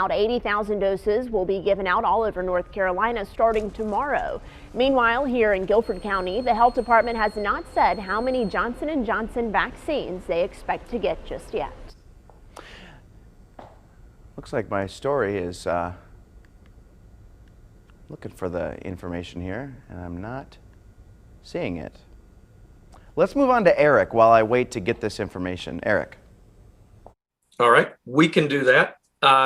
About 80,000 doses will be given out all over North Carolina starting tomorrow. Meanwhile, here in Guilford County, the health department has not said how many Johnson & Johnson vaccines they expect to get just yet. Looks like my story is looking for the information here, and I'm not seeing it. Let's move on to Eric while I wait to get this information. Eric. All right, we can do that.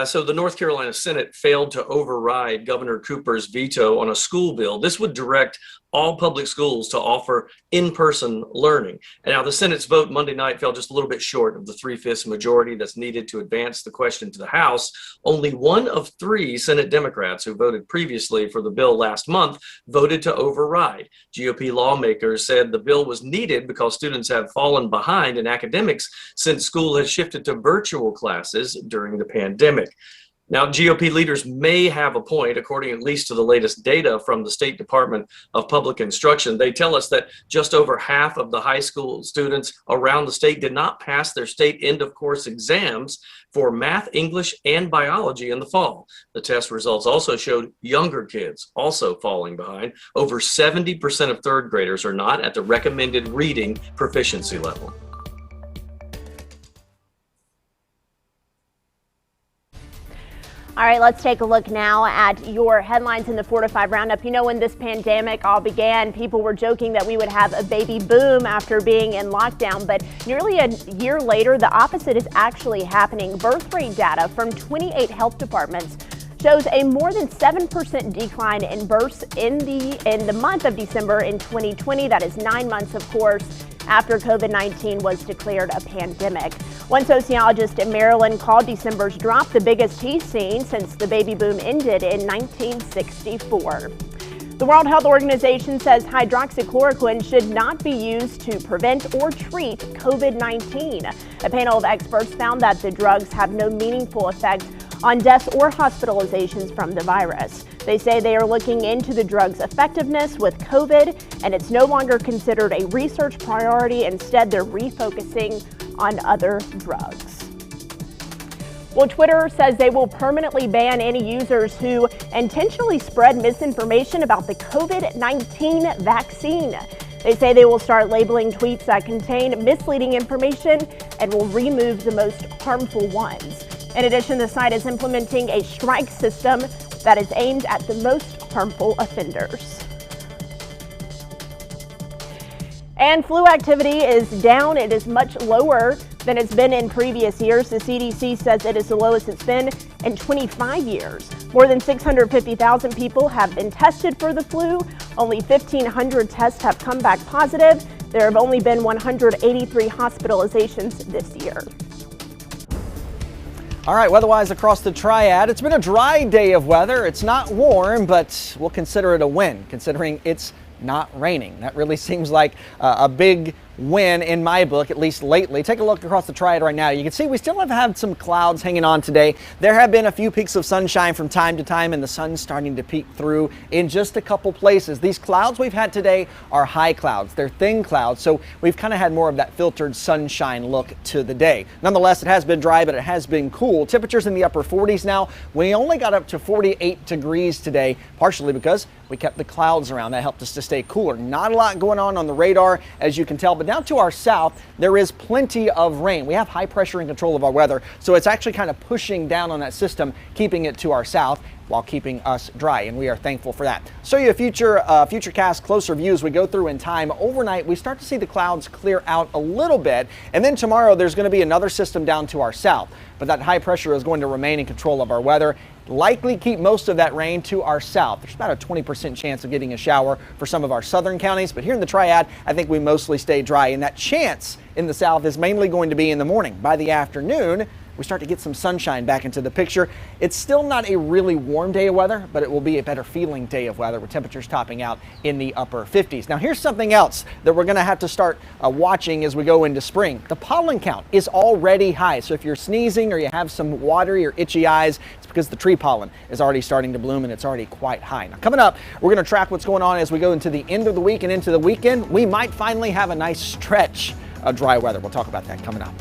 So the North Carolina Senate failed to override Governor Cooper's veto on a school bill. This would direct all public schools to offer in-person learning. And now the Senate's vote Monday night fell just a little bit short of the 3/5 majority that's needed to advance the question to the House. Only one of 3 Senate Democrats who voted previously for the bill last month voted to override. GOP lawmakers said the bill was needed because students have fallen behind in academics since school has shifted to virtual classes during the pandemic. Now, GOP leaders may have a point, according at least to the latest data from the State Department of Public Instruction. They tell us that just over half of the high school students around the state did not pass their state end-of-course exams for math, English, and biology in the fall. The test results also showed younger kids also falling behind. Over 70% of third graders are not at the recommended reading proficiency level. All right, let's take a look now at your headlines in the 4 to 5 roundup. You know, when this pandemic all began, people were joking that we would have a baby boom after being in lockdown, but nearly a year later, the opposite is actually happening. Birth rate data from 28 health departments shows a more than 7% decline in births in the month of December in 2020. That is 9 months, of course, after COVID-19 was declared a pandemic. One sociologist in Maryland called December's drop the biggest he's seen since the baby boom ended in 1964. The World Health Organization says hydroxychloroquine should not be used to prevent or treat COVID-19. A panel of experts found that the drugs have no meaningful effect on deaths or hospitalizations from the virus. They say they are looking into the drug's effectiveness with COVID, and it's no longer considered a research priority. Instead, they're refocusing on other drugs. Well, Twitter says they will permanently ban any users who intentionally spread misinformation about the COVID-19 vaccine. They say they will start labeling tweets that contain misleading information and will remove the most harmful ones. In addition, the site is implementing a strike system that is aimed at the most harmful offenders. And flu activity is down. It is much lower than it's been in previous years. The CDC says it is the lowest it's been in 25 years. More than 650,000 people have been tested for the flu. Only 1,500 tests have come back positive. There have only been 183 hospitalizations this year. All right, weather-wise across the Triad, it's been a dry day of weather. It's not warm, but we'll consider it a win, considering it's not raining. That really seems like a big win in my book, at least lately. Take a look across the Triad right now. You can see we still have had some clouds hanging on today. There have been a few peaks of sunshine from time to time, and the sun's starting to peek through in just a couple places. These clouds we've had today are high clouds. They're thin clouds, so we've kind of had more of that filtered sunshine look to the day. Nonetheless, it has been dry, but it has been cool. Temperatures in the upper 40s now. We only got up to 48 degrees today, partially because we kept the clouds around. That helped us to stay cooler. Not a lot going on the radar, as you can tell, but down to our south, there is plenty of rain. We have high pressure in control of our weather, so it's actually kind of pushing down on that system, keeping it to our south while keeping us dry, and we are thankful for that. So you a future cast closer view as we go through in time. Overnight, we start to see the clouds clear out a little bit, and then tomorrow there's going to be another system down to our south, but that high pressure is going to remain in control of our weather. Likely keep most of that rain to our south. There's about a 20% chance of getting a shower for some of our southern counties, but here in the Triad, I think we mostly stay dry, and that chance in the south is mainly going to be in the morning. By the afternoon, we start to get some sunshine back into the picture. It's still not a really warm day of weather, but it will be a better feeling day of weather with temperatures topping out in the upper 50s. Now here's something else that we're going to have to start watching as we go into spring. The pollen count is already high, so if you're sneezing or you have some watery or itchy eyes, it's because the tree pollen is already starting to bloom and it's already quite high. Now coming up, we're going to track what's going on as we go into the end of the week and into the weekend. We might finally have a nice stretch of dry weather. We'll talk about that coming up.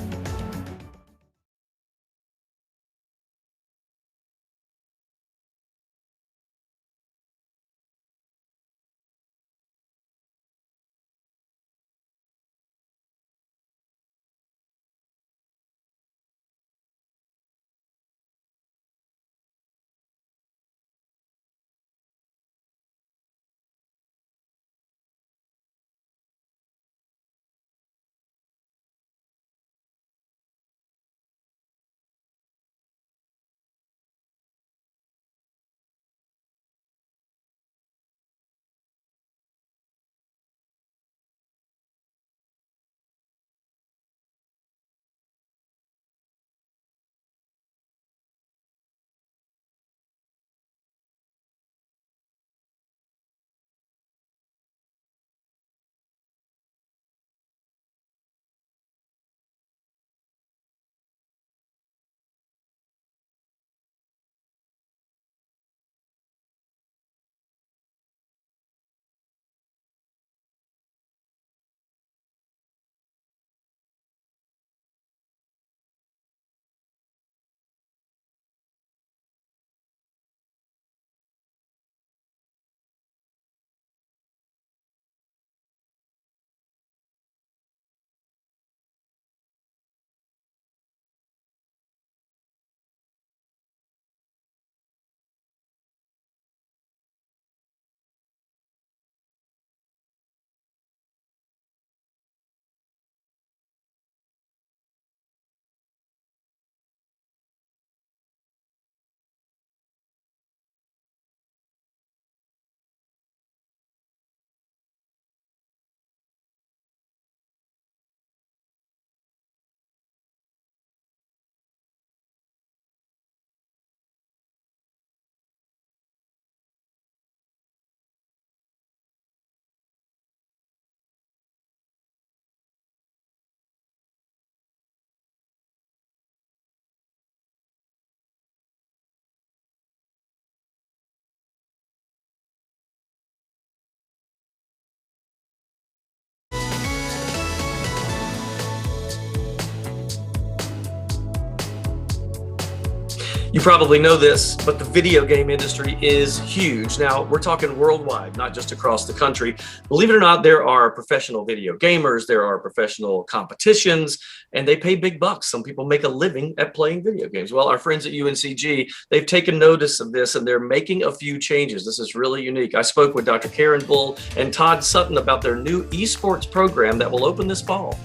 You probably know this, but the video game industry is huge. Now, we're talking worldwide, not just across the country. Believe it or not, there are professional video gamers, there are professional competitions, and they pay big bucks. Some people make a living at playing video games. Well, our friends at UNCG, they've taken notice of this and they're making a few changes. This is really unique. I spoke with Dr. Karen Bull and Todd Sutton about their new esports program that will open this fall.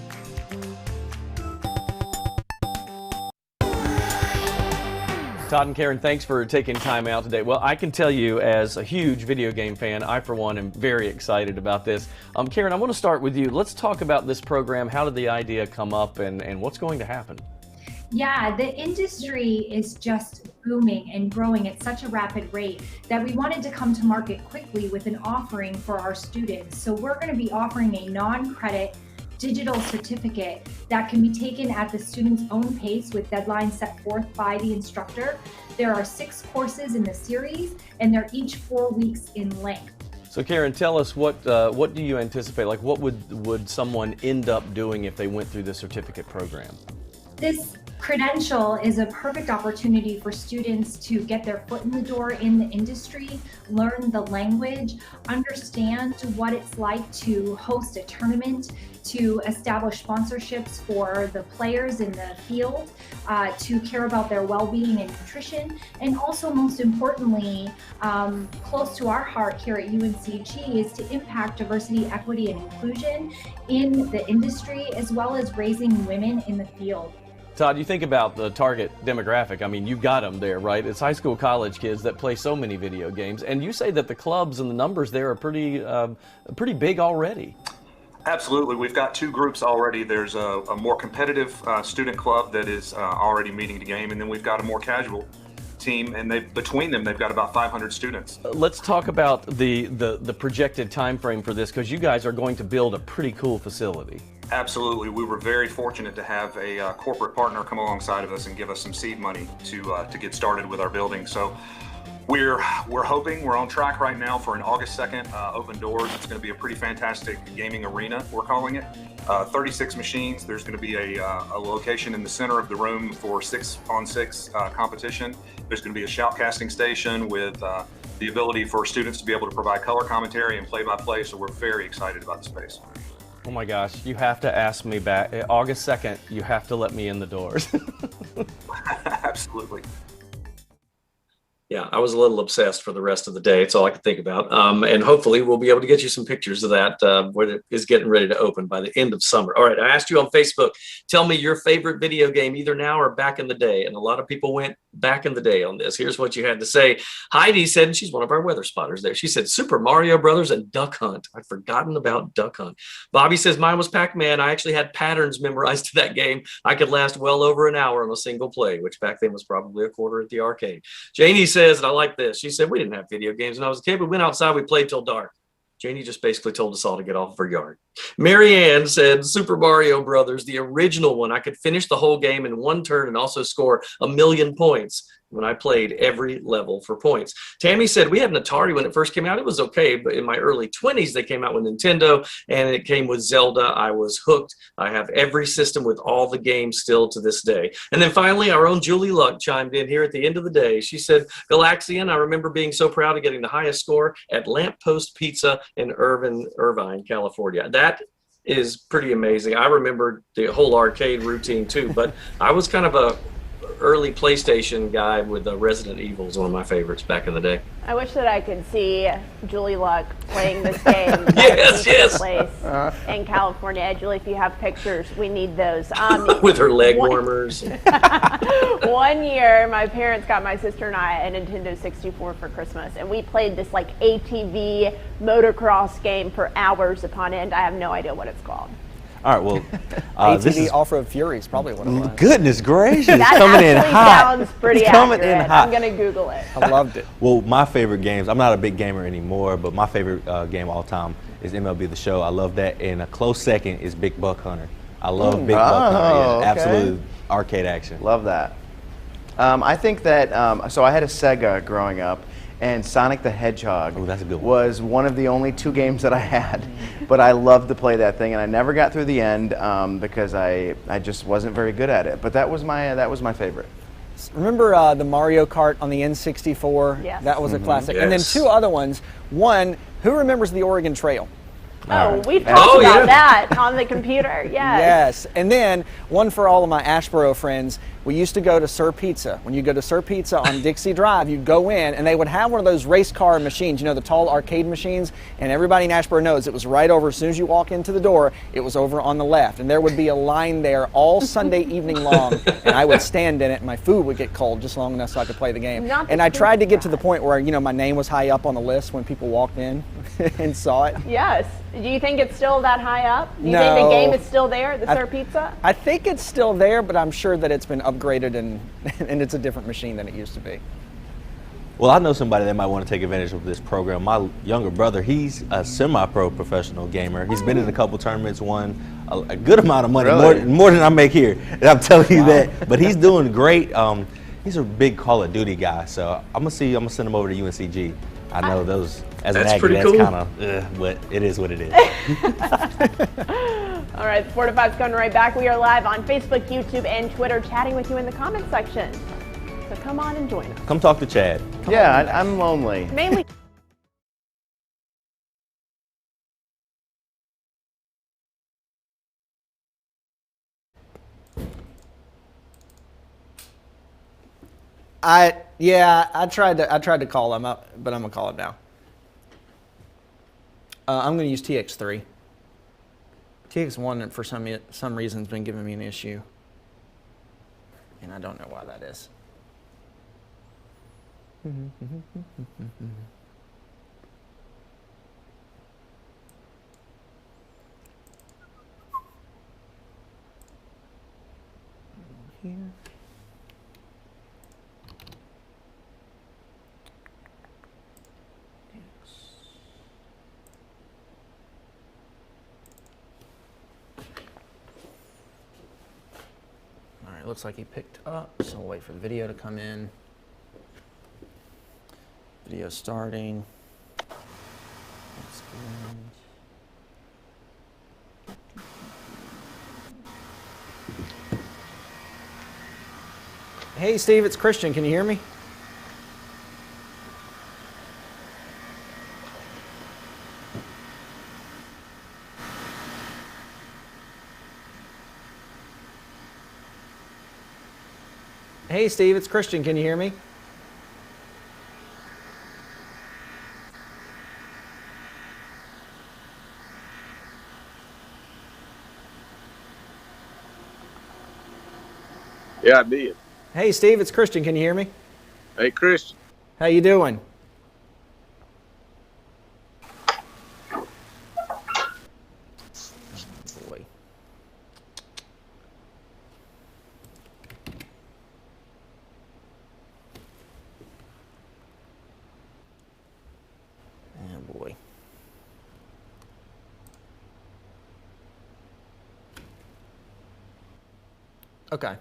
Todd and Karen, thanks for taking time out today. Well, I can tell you as a huge video game fan, I for one am very excited about this. Karen, I want to start with you. Let's talk about this program. How did the idea come up and what's going to happen? Yeah, the industry is just booming and growing at such a rapid rate that we wanted to come to market quickly with an offering for our students. So we're going to be offering a non-credit digital certificate that can be taken at the student's own pace with deadlines set forth by the instructor. There are 6 courses in the series and they're each 4 weeks in length. So Karen, tell us what do you anticipate? Like what would someone end up doing if they went through the certificate program? This credential is a perfect opportunity for students to get their foot in the door in the industry, learn the language, understand what it's like to host a tournament, to establish sponsorships for the players in the field, to care about their well-being and nutrition, and also most importantly, close to our heart here at UNCG is to impact diversity, equity, and inclusion in the industry, as well as raising women in the field. Todd, you think about the target demographic. I mean, you've got them there, right? It's high school, college kids that play so many video games, and you say that the clubs and the numbers there are pretty big already. Absolutely. We've got 2 groups already. There's a more competitive student club that is already meeting the game, and then we've got a more casual team, and between them they've got about 500 students. Let's talk about the projected time frame for this, because you guys are going to build a pretty cool facility. Absolutely. We were very fortunate to have a corporate partner come alongside of us and give us some seed money to get started with our building. So we're hoping, we're on track right now for an August 2nd open doors. It's going to be a pretty fantastic gaming arena, we're calling it. 36 machines. There's going to be a location in the center of the room for 6-on-6 competition. There's going to be a shoutcasting station with the ability for students to be able to provide color commentary and play-by-play. So we're very excited about the space. Oh my gosh, you have to ask me back. August 2nd, you have to let me in the doors. Absolutely. Yeah, I was a little obsessed for the rest of the day. It's all I could think about. And hopefully we'll be able to get you some pictures of that when it is getting ready to open by the end of summer. All right, I asked you on Facebook, tell me your favorite video game, either now or back in the day. And a lot of people went back in the day on this. Here's what you had to say. Heidi said, and she's one of our weather spotters there. She said, Super Mario Brothers and Duck Hunt. I'd forgotten about Duck Hunt. Bobby says, mine was Pac-Man. I actually had patterns memorized to that game. I could last well over an hour on a single play, which back then was probably a quarter at the arcade. Janie says, and I like this. She said, we didn't have video games when I was a kid. We went outside, we played till dark. Janie just basically told us all to get off of her yard. Mary Ann said, Super Mario Brothers, the original one. I could finish the whole game in one turn and also score 1,000,000 points when I played every level for points. Tammy said, we had an Atari when it first came out. It was okay, but in my early 20s, they came out with Nintendo, and it came with Zelda. I was hooked. I have every system with all the games still to this day. And then finally, our own Julie Luck chimed in here at the end of the day. She said, Galaxian, I remember being so proud of getting the highest score at Lamppost Pizza in Irvine, California. That is pretty amazing. I remember the whole arcade routine too, but I was kind of a early PlayStation guy with Resident Evil is one of my favorites back in the day. I wish that I could see Julie Luck playing this game. Yes. Place in California. Julie, if you have pictures, we need those. With her leg warmers. One year, my parents got my sister and I a Nintendo 64 for Christmas, and we played this like ATV motocross game for hours upon end. I have no idea what it's called. All right, well, ATV this is Off-Road Fury is probably what it was. Goodness gracious, That coming in actually hot. sounds pretty It's coming accurate. in hot. I'm going to Google it. I loved it. Well, my favorite games, I'm not a big gamer anymore, but my favorite game of all time is MLB The Show. I love that. And a close second is Big Buck Hunter. I love Big Buck Hunter. Yeah, okay. absolute arcade action. Love that. I think that, so I had a Sega growing up, and Sonic the Hedgehog that's a good one. was one of the only 2 games that I had, but I loved to play that thing, and I never got through the end because I just wasn't very good at it. But that was my favorite. Remember the Mario Kart on the N64? Yes. That was a classic. And then Yes. two other ones. One, who remembers the Oregon Trail? Oh, we've talked about that on the computer. Yes. Yes. And then one for all of my Asheboro friends. We used to go to Sir Pizza. When you go to Sir Pizza on Dixie Drive, you go in and they would have one of those race car machines, you know, the tall arcade machines. And everybody in Asheboro knows it was right over, as soon as you walk into the door, it was over on the left. And there would be a line there all Sunday evening long. And I would stand in it and my food would get cold just long enough so I could play the game. And I tried to get to the point where, you know, my name was high up on the list when people walked in and saw it. Yes. Do you think it's still that high up? Do you No. think the game is still there, the Sir Pizza? I think it's still there, but I'm sure that it's been upgraded and it's a different machine than it used to be. Well, I know somebody that might want to take advantage of this program. My younger brother, he's a semi-pro professional gamer. He's been in a couple tournaments, won a good amount of money, Really? more than I make here. And I'm telling you that. But he's doing great. He's a big Call of Duty guy, so I'm gonna send him over to UNCG. I know those as an That's Aggie, pretty that's cool. kind of, but it is what it is. All right, the 4 to 5's coming right back. We are live on Facebook, YouTube, and Twitter, chatting with you in the comments section. So come on and join us. Come talk to Chad. Yeah, I'm lonely. Mainly. I tried to call him up, but I'm gonna call him now. I'm gonna use TX3. TX1 for some reason has been giving me an issue, and I don't know why that is. Here. All right, looks like he picked up, so we'll wait for the video to come in. Video starting. That's good. Hey Steve, it's Christian. Can you hear me? Hey Steve, it's Christian. Can you hear me? Yeah, I did. Hey Steve, it's Christian. Can you hear me? Hey, Christian. How you doing? Oh boy. Oh boy. Okay.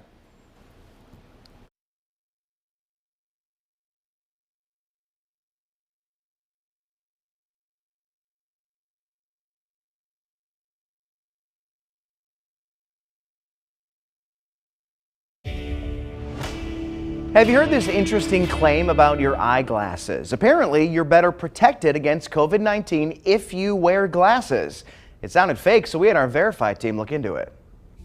Have you heard this interesting claim about your eyeglasses? Apparently, you're better protected against COVID-19 if you wear glasses. It sounded fake, so we had our Verify team look into it.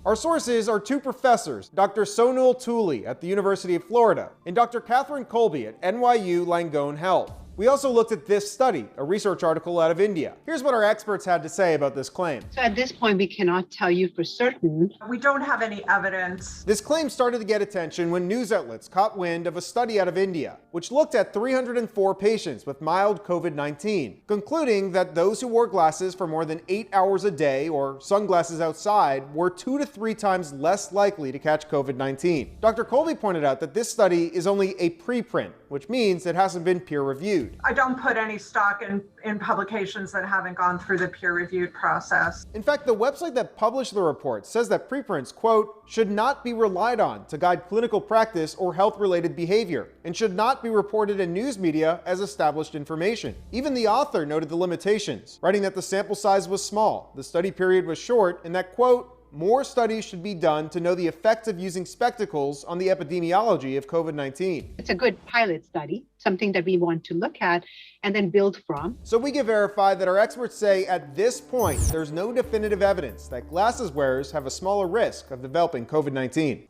Our sources are two professors, Dr. Sonal Tooley at the University of Florida and Dr. Catherine Colby at NYU Langone Health. We also looked at this study, a research article out of India. Here's what our experts had to say about this claim. So at this point, we cannot tell you for certain. We don't have any evidence. This claim started to get attention when news outlets caught wind of a study out of India, which looked at 304 patients with mild COVID-19, concluding that those who wore glasses for more than 8 hours a day or sunglasses outside were 2 to 3 times less likely to catch COVID-19. Dr. Colby pointed out that this study is only a preprint, which means it hasn't been peer-reviewed. I don't put any stock in publications that haven't gone through the peer-reviewed process. In fact, the website that published the report says that preprints, quote, should not be relied on to guide clinical practice or health-related behavior, and should not be reported in news media as established information. Even the author noted the limitations, writing that the sample size was small, the study period was short, and that, quote, more studies should be done to know the effect of using spectacles on the epidemiology of COVID-19. It's a good pilot study, something that we want to look at and then build from. So we can verify that our experts say at this point, there's no definitive evidence that glasses wearers have a smaller risk of developing COVID-19.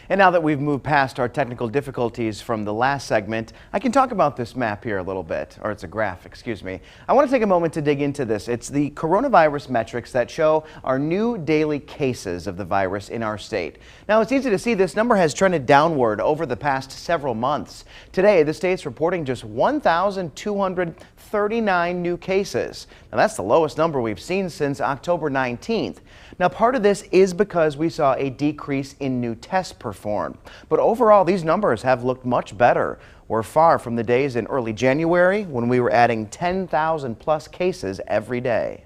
And now that we've moved past our technical difficulties from the last segment, I can talk about this map here a little bit, or it's a graph, excuse me. I want to take a moment to dig into this. It's the coronavirus metrics that show our new daily cases of the virus in our state. Now, it's easy to see this number has trended downward over the past several months. Today, the state's reporting just 1,239 new cases. Now, that's the lowest number we've seen since October 19th. Now, part of this is because we saw a decrease in new tests performed. But overall, these numbers have looked much better. We're far from the days in early January when we were adding 10,000 plus cases every day.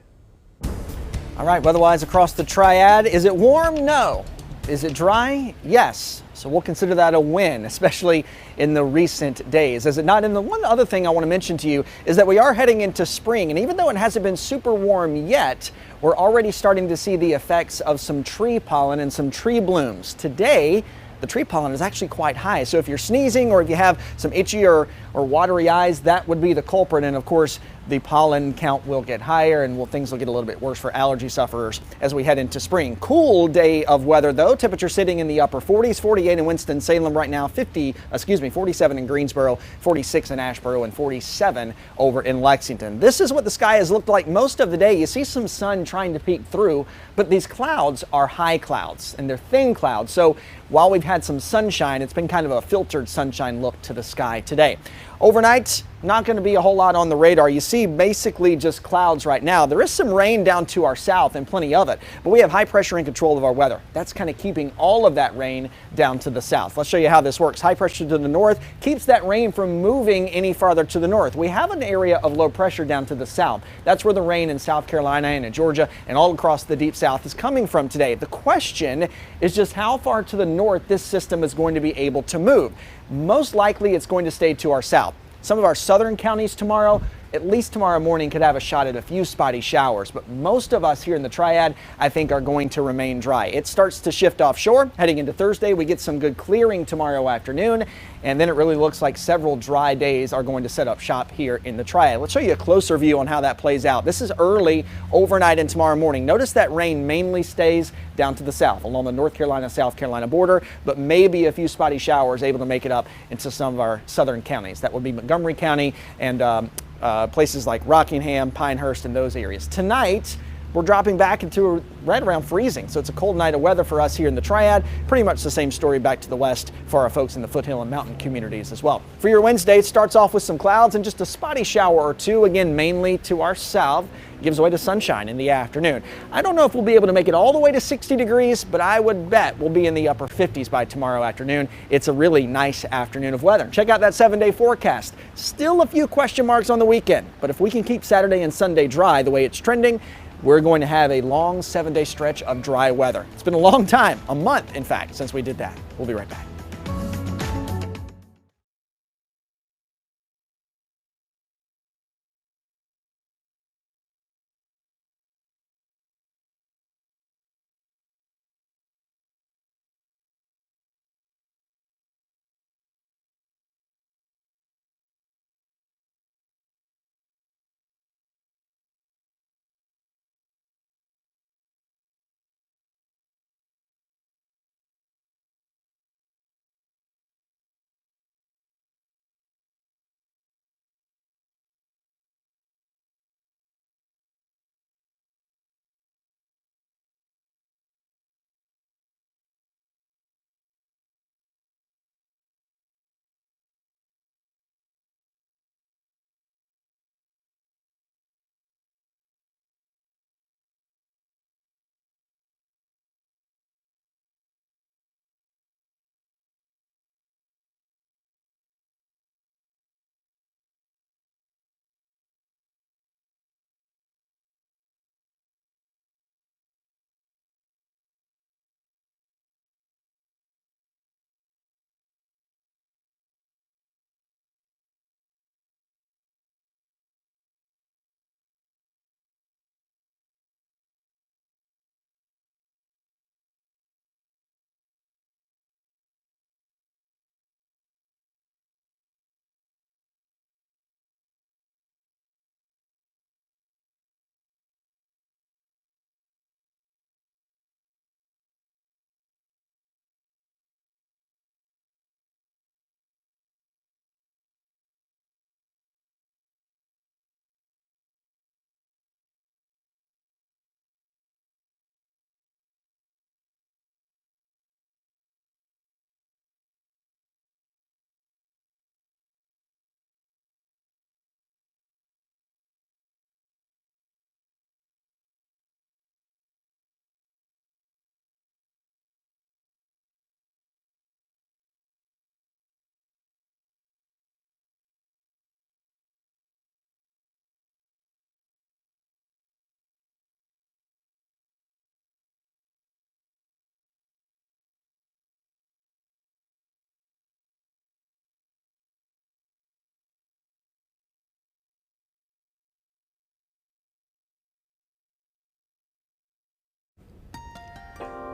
All right, weather-wise across the triad, is it warm? No. Is it dry? Yes. So we'll consider that a win, especially in the recent days. Is it not? And the one other thing I want to mention to you is that we are heading into spring, and even though it hasn't been super warm yet, we're already starting to see the effects of some tree pollen and some tree blooms. Today, the tree pollen is actually quite high. So if you're sneezing or if you have some itchy or watery eyes, that would be the culprit. And of course, the pollen count will get higher and things will get a little bit worse for allergy sufferers as we head into spring. Cool day of weather though. Temperature sitting in the upper 40s, 48 in Winston-Salem right now, 47 in Greensboro, 46 in Asheboro, and 47 over in Lexington. This is what the sky has looked like most of the day. You see some sun trying to peek through, but these clouds are high clouds and they're thin clouds. So while we've had some sunshine, it's been kind of a filtered sunshine look to the sky today. Overnight, not going to be a whole lot on the radar. You see basically just clouds right now. There is some rain down to our south and plenty of it, but we have high pressure in control of our weather. That's kind of keeping all of that rain down to the south. Let's show you how this works. High pressure to the north keeps that rain from moving any farther to the north. We have an area of low pressure down to the south. That's where the rain in South Carolina and in Georgia and all across the deep south is coming from today. The question is just how far to the north this system is going to be able to move. Most likely it's going to stay to our south. Some of our southern counties tomorrow, at least tomorrow morning, could have a shot at a few spotty showers, but most of us here in the Triad, I think, are going to remain dry. It starts to shift offshore. Heading into Thursday, we get some good clearing tomorrow afternoon, and then it really looks like several dry days are going to set up shop here in the Triad. Let's show you a closer view on how that plays out. This is early, overnight, and tomorrow morning. Notice that rain mainly stays down to the south, along the North Carolina-South Carolina border, but maybe a few spotty showers able to make it up into some of our southern counties. That would be Montgomery County and places like Rockingham, Pinehurst, and those areas. Tonight, we're dropping back into right around freezing, so it's a cold night of weather for us here in the Triad. Pretty much the same story back to the west for our folks in the foothill and mountain communities as well. For your Wednesday, it starts off with some clouds and just a spotty shower or two, again, mainly to our south. Gives way to sunshine in the afternoon. I don't know if we'll be able to make it all the way to 60 degrees, but I would bet we'll be in the upper 50s by tomorrow afternoon. It's a really nice afternoon of weather. Check out that 7-day forecast. Still a few question marks on the weekend, but if we can keep Saturday and Sunday dry the way it's trending, we're going to have a long 7-day stretch of dry weather. It's been a long time, a month in fact, since we did that. We'll be right back.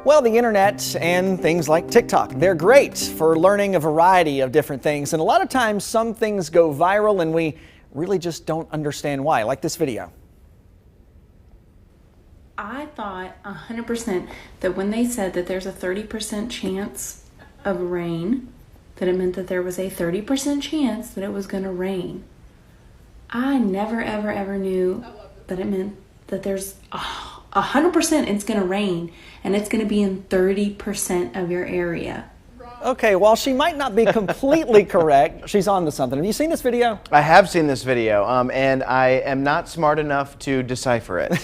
Well, the internet and things like TikTok, they're great for learning a variety of different things. And a lot of times some things go viral and we really just don't understand why, like this video. I thought 100% that when they said that there's a 30% chance of rain, that it meant that there was a 30% chance that it was going to rain. I never, ever, ever knew that it meant that there's 100% it's going to rain and it's going to be in 30% of your area. Okay, while she might not be completely correct, she's on to something. Have you seen this video? I have seen this video, and I am not smart enough to decipher it.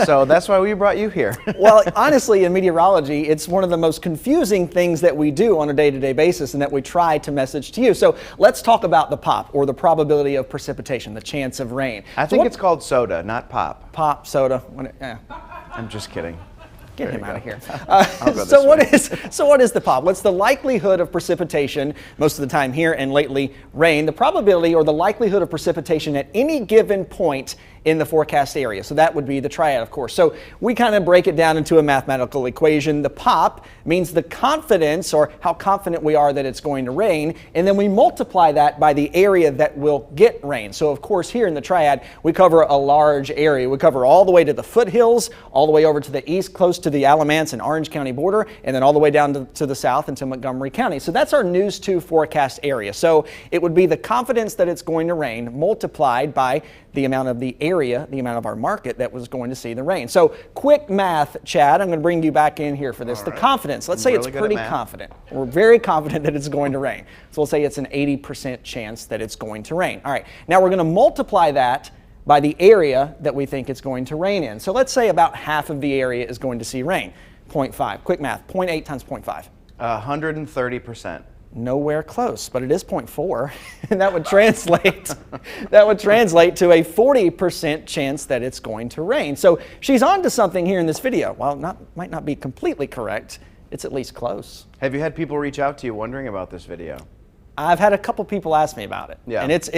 So that's why we brought you here. Well, honestly, in meteorology, it's one of the most confusing things that we do on a day-to-day basis and that we try to message to you. So let's talk about the POP, or the probability of precipitation, the chance of rain. I think it's called soda, not pop. Pop, soda. I'm just kidding. Get him out of here. So what is the POP? What's the likelihood of precipitation, most of the time here and lately rain, the probability or the likelihood of precipitation at any given point in the forecast area? So that would be the triad, of course. So we kind of break it down into a mathematical equation. The POP means the confidence, or how confident we are that it's going to rain, and then we multiply that by the area that will get rain. So of course here in the triad we cover a large area. We cover all the way to the foothills, all the way over to the east close to the Alamance and Orange County border, and then all the way down to the south into Montgomery County. So that's our News 2 forecast area. So it would be the confidence that it's going to rain multiplied by the amount of the area, the amount of our market that was going to see the rain. So quick math, Chad, I'm going to bring you back in here for this. The confidence, let's say it's pretty confident. We're very confident that it's going to rain. So we'll say it's an 80% chance that it's going to rain. All right, now we're going to multiply that by the area that we think it's going to rain in. So let's say about half of the area is going to see rain. 0.5, quick math, 0.8 times 0.5. 130%. Nowhere close, but it is 0.4, and that would translate to a 40% chance that it's going to rain. So she's on to something here in this video. While might not be completely correct, it's at least close. Have you had people reach out to you wondering about this video? I've had a couple people ask me about it. Yeah. And it's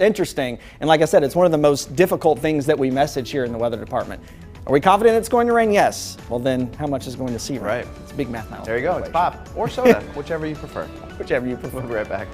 interesting. And like I said, it's one of the most difficult things that we message here in the weather department. Are we confident it's going to rain? Yes. Well, then how much is going to see rain? Right. It's a big mathematical There you go. equation. It's pop or soda, whichever you prefer. Whichever you prefer. We'll be right back.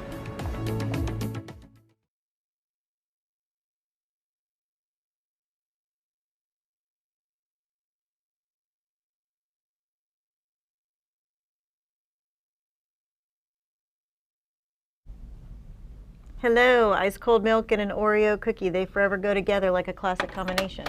Hello, ice cold milk and an Oreo cookie. They forever go together like a classic combination.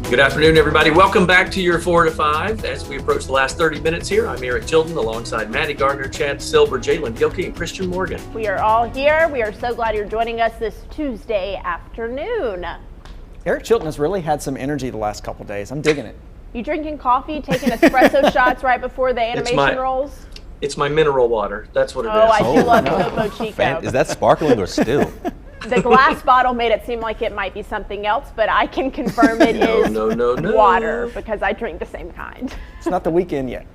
Good afternoon, everybody. Welcome back to your 4 to 5. As we approach the last 30 minutes here, I'm Eric Chilton alongside Maddie Gardner, Chad Silber, Jalen Gilkey, and Christian Morgan. We are all here. We are so glad you're joining us this Tuesday afternoon. Eric Chilton has really had some energy the last couple days. I'm digging it. You drinking coffee, taking espresso shots right before the animation rolls? It's my mineral water. That's what it is. Oh, I do love Topo Chico. Is that sparkling or still? The glass bottle made it seem like it might be something else, but I can confirm it is no. water because I drink the same kind. It's not the weekend yet.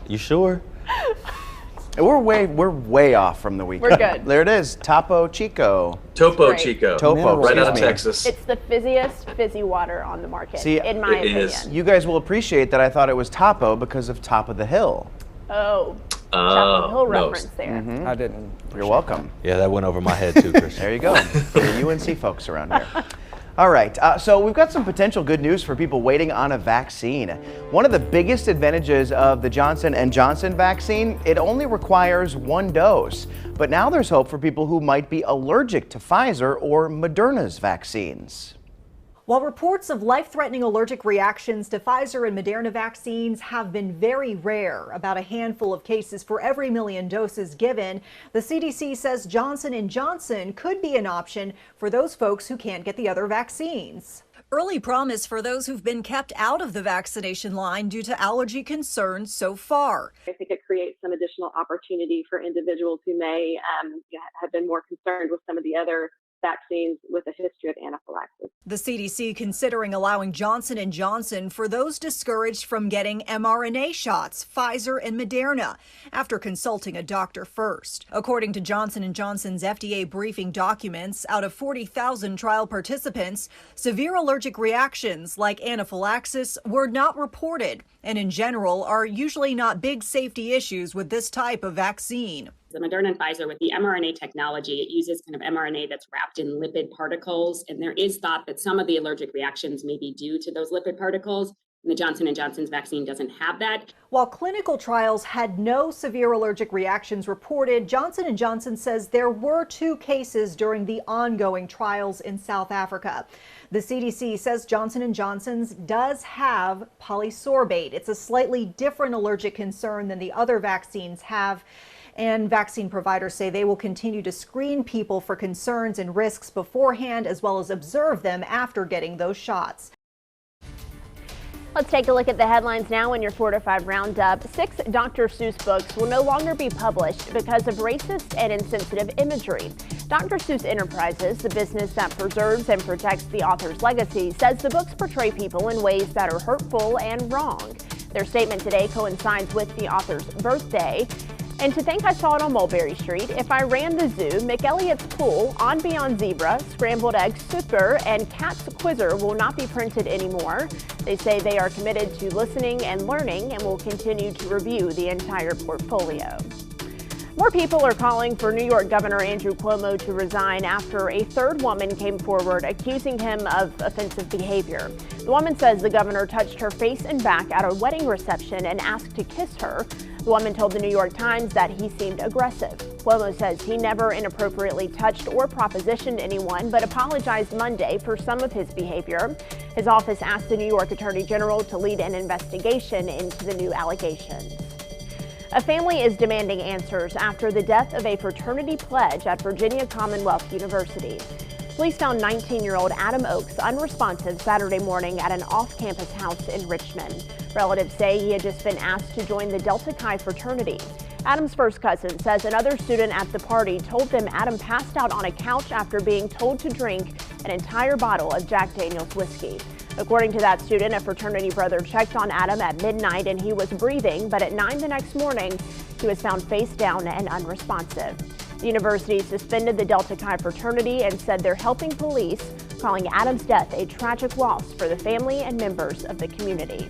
You sure? We're way off from the weekend. We're good. There it is, Topo Chico. Topo Right. Chico. Topo, right out of excuse me. Texas. It's the fizziest fizzy water on the market, See, in my opinion. is. You guys will appreciate that I thought it was Topo because of Top of the Hill. Oh, Chapel Hill no. reference there. I didn't. You're welcome. Yeah, that went over my head too, Chris. There you go. For the UNC folks around here. All right, so we've got some potential good news for people waiting on a vaccine. One of the biggest advantages of the Johnson & Johnson vaccine, it only requires 1 dose. But now there's hope for people who might be allergic to Pfizer or Moderna's vaccines. While reports of life-threatening allergic reactions to Pfizer and Moderna vaccines have been very rare, about a handful of cases for every million doses given, the CDC says Johnson & Johnson could be an option for those folks who can't get the other vaccines. Early promise for those who've been kept out of the vaccination line due to allergy concerns so far. I think it creates some additional opportunity for individuals who may have been more concerned with some of the other vaccines with a history of anaphylaxis. The CDC considering allowing Johnson & Johnson for those discouraged from getting mRNA shots, Pfizer and Moderna, after consulting a doctor first. According to Johnson & Johnson's FDA briefing documents, out of 40,000 trial participants, severe allergic reactions like anaphylaxis were not reported, and in general are usually not big safety issues with this type of vaccine. The Moderna and Pfizer, with the mRNA technology, it uses kind of mRNA that's wrapped in lipid particles. And there is thought that some of the allergic reactions may be due to those lipid particles. And the Johnson & Johnson's vaccine doesn't have that. While clinical trials had no severe allergic reactions reported, Johnson & Johnson says there were 2 cases during the ongoing trials in South Africa. The CDC says Johnson & Johnson's does have polysorbate. It's a slightly different allergic concern than the other vaccines have. And vaccine providers say they will continue to screen people for concerns and risks beforehand, as well as observe them after getting those shots. Let's take a look at the headlines now in your 4 to 5 roundup. 6 Dr. Seuss books will no longer be published because of racist and insensitive imagery. Dr. Seuss Enterprises, the business that preserves and protects the author's legacy, says the books portray people in ways that are hurtful and wrong. Their statement today coincides with the author's birthday. And to think I saw it on Mulberry Street, if I ran the zoo, McElliot's Pool, On Beyond Zebra, Scrambled Egg Super, and Cat's Quizzer will not be printed anymore. They say they are committed to listening and learning and will continue to review the entire portfolio. More people are calling for New York Governor Andrew Cuomo to resign after a 3rd woman came forward accusing him of offensive behavior. The woman says the governor touched her face and back at a wedding reception and asked to kiss her. The woman told the New York Times that he seemed aggressive. Cuomo says he never inappropriately touched or propositioned anyone, but apologized Monday for some of his behavior. His office asked the New York Attorney General to lead an investigation into the new allegations. A family is demanding answers after the death of a fraternity pledge at Virginia Commonwealth University. Police found 19-year-old Adam Oakes unresponsive Saturday morning at an off-campus house in Richmond. Relatives say he had just been asked to join the Delta Chi fraternity. Adam's first cousin says another student at the party told them Adam passed out on a couch after being told to drink an entire bottle of Jack Daniel's whiskey. According to that student, a fraternity brother checked on Adam at midnight and he was breathing, but at 9 the next morning, he was found face down and unresponsive. The university suspended the Delta Chi fraternity and said they're helping police, calling Adam's death a tragic loss for the family and members of the community.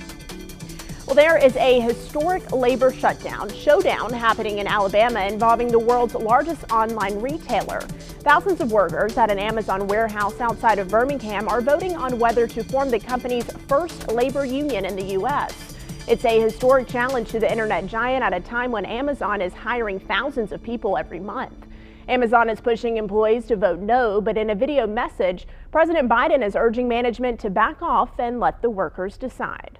Well, there is a historic labor showdown happening in Alabama involving the world's largest online retailer. Thousands of workers at an Amazon warehouse outside of Birmingham are voting on whether to form the company's first labor union in the U.S. It's a historic challenge to the internet giant at a time when Amazon is hiring thousands of people every month. Amazon is pushing employees to vote no, but in a video message, President Biden is urging management to back off and let the workers decide.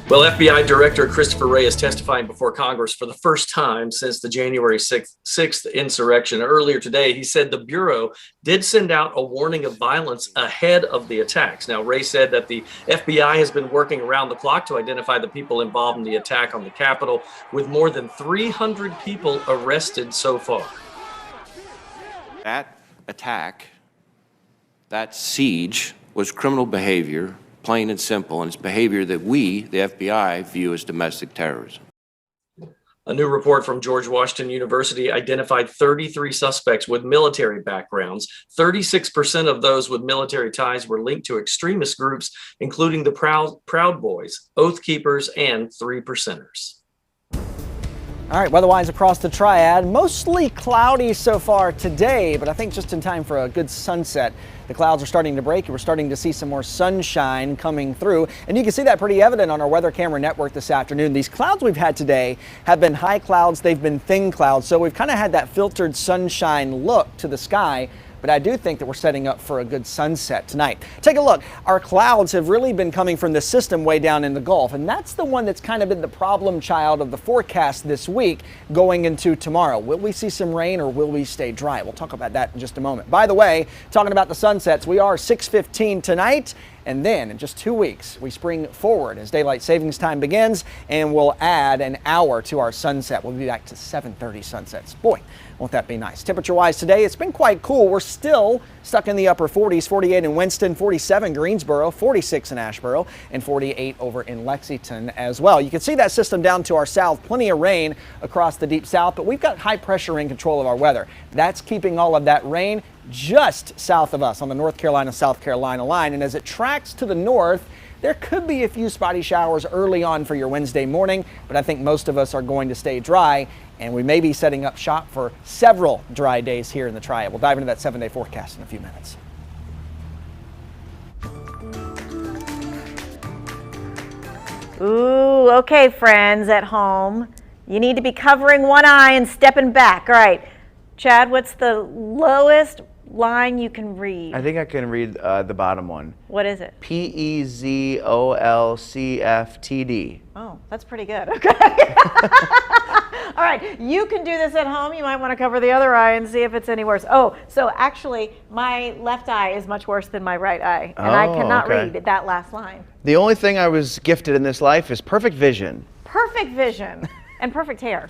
Well, FBI Director Christopher Wray is testifying before Congress for the first time since the January 6th insurrection. Earlier today, he said the Bureau did send out a warning of violence ahead of the attacks. Now, Wray said that the FBI has been working around the clock to identify the people involved in the attack on the Capitol, with more than 300 people arrested so far. That attack, that siege, was criminal behavior, plain and simple, and it's behavior that we, the FBI, view as domestic terrorism. A new report from George Washington University identified 33 suspects with military backgrounds. 36% of those with military ties were linked to extremist groups, including the Proud Boys, Oath Keepers, and Three Percenters. All right, weather-wise across the Triad, mostly cloudy so far today, but I think just in time for a good sunset. The clouds are starting to break and we're starting to see some more sunshine coming through. And you can see that pretty evident on our weather camera network this afternoon. These clouds we've had today have been high clouds, they've been thin clouds, so we've kind of had that filtered sunshine look to the sky. But I do think that we're setting up for a good sunset tonight. Take a look. Our clouds have really been coming from the system way down in the Gulf, and that's the one that's kind of been the problem child of the forecast this week going into tomorrow. Will we see some rain or will we stay dry? We'll talk about that in just a moment. By the way, talking about the sunsets, we are 6:15 tonight. And then in just 2 weeks, we spring forward as daylight savings time begins, and we'll add an hour to our sunset. We'll be back to 7:30 sunsets. Boy, won't that be nice. Temperature-wise today, it's been quite cool. We're still stuck in the upper 40s, 48 in Winston, 47 Greensboro, 46 in Asheboro, and 48 over in Lexington as well. You can see that system down to our south. Plenty of rain across the deep south, but we've got high pressure in control of our weather. That's keeping all of that rain just south of us on the North Carolina-South Carolina line. And as it tracks to the north, there could be a few spotty showers early on for your Wednesday morning, but I think most of us are going to stay dry, and we may be setting up shop for several dry days here in the Triad. We'll dive into that 7-day forecast in a few minutes. Ooh, okay, friends at home. You need to be covering one eye and stepping back. All right, Chad, what's the lowest line you can read? I think I can read the bottom one. What is it? PEZOLCFTD. Oh, that's pretty good. Okay. All right, you can do this at home. You might want to cover the other eye and see if it's any worse. Oh, so actually, my left eye is much worse than my right eye, and I cannot read that last line. The only thing I was gifted in this life is perfect vision. Perfect vision and perfect hair.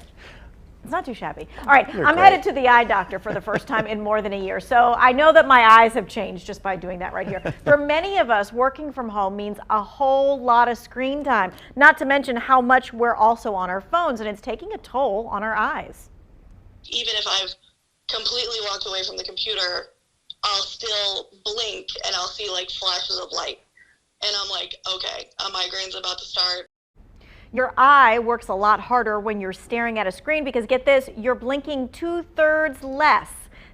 It's not too shabby. All right, You're I'm great. headed to the eye doctor for the first time in more than a year, so I know that my eyes have changed just by doing that right here. For many of us, working from home means a whole lot of screen time, not to mention how much we're also on our phones, and it's taking a toll on our eyes. Even if I've completely walked away from the computer, I'll still blink and I'll see like flashes of light. And I'm like, okay, a migraine's about to start. Your eye works a lot harder when you're staring at a screen because, get this, you're blinking 2/3 less.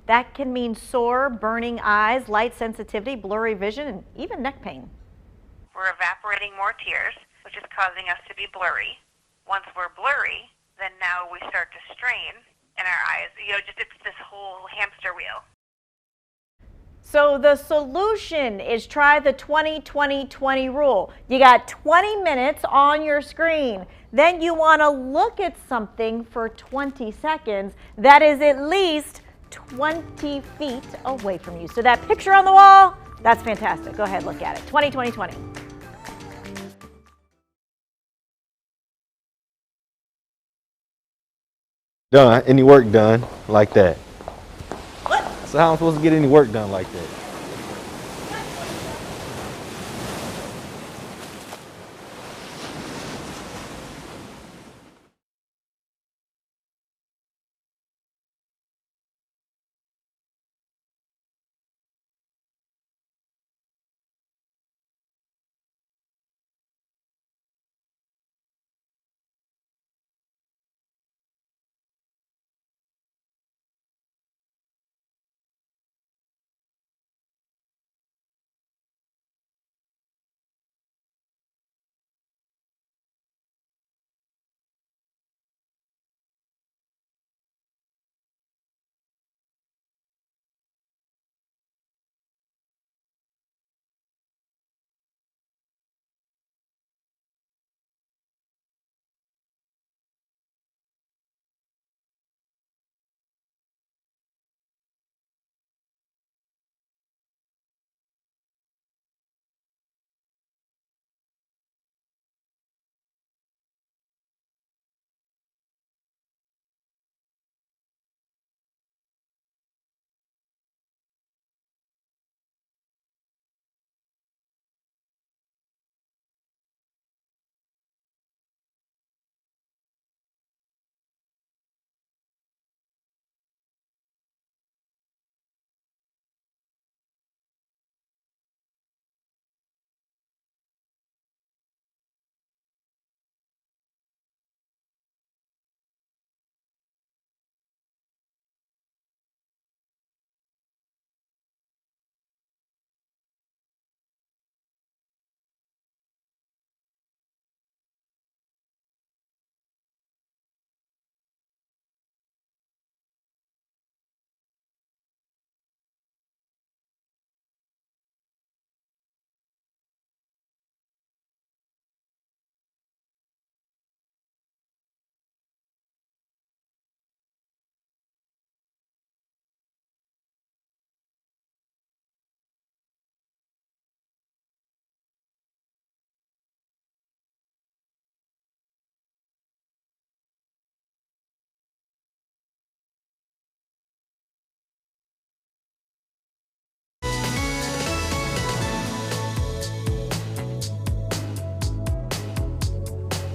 That can mean sore, burning eyes, light sensitivity, blurry vision, and even neck pain. We're evaporating more tears, which is causing us to be blurry. Once we're blurry, then now we start to strain in our eyes. Just it's this whole hamster wheel. So the solution is try the 20-20-20 rule. You got 20 minutes on your screen. Then you want to look at something for 20 seconds that is at least 20 feet away from you. So that picture on the wall, that's fantastic. Go ahead, look at it. 20-20-20. Done. Any work done like that? So how am I supposed to get any work done like that?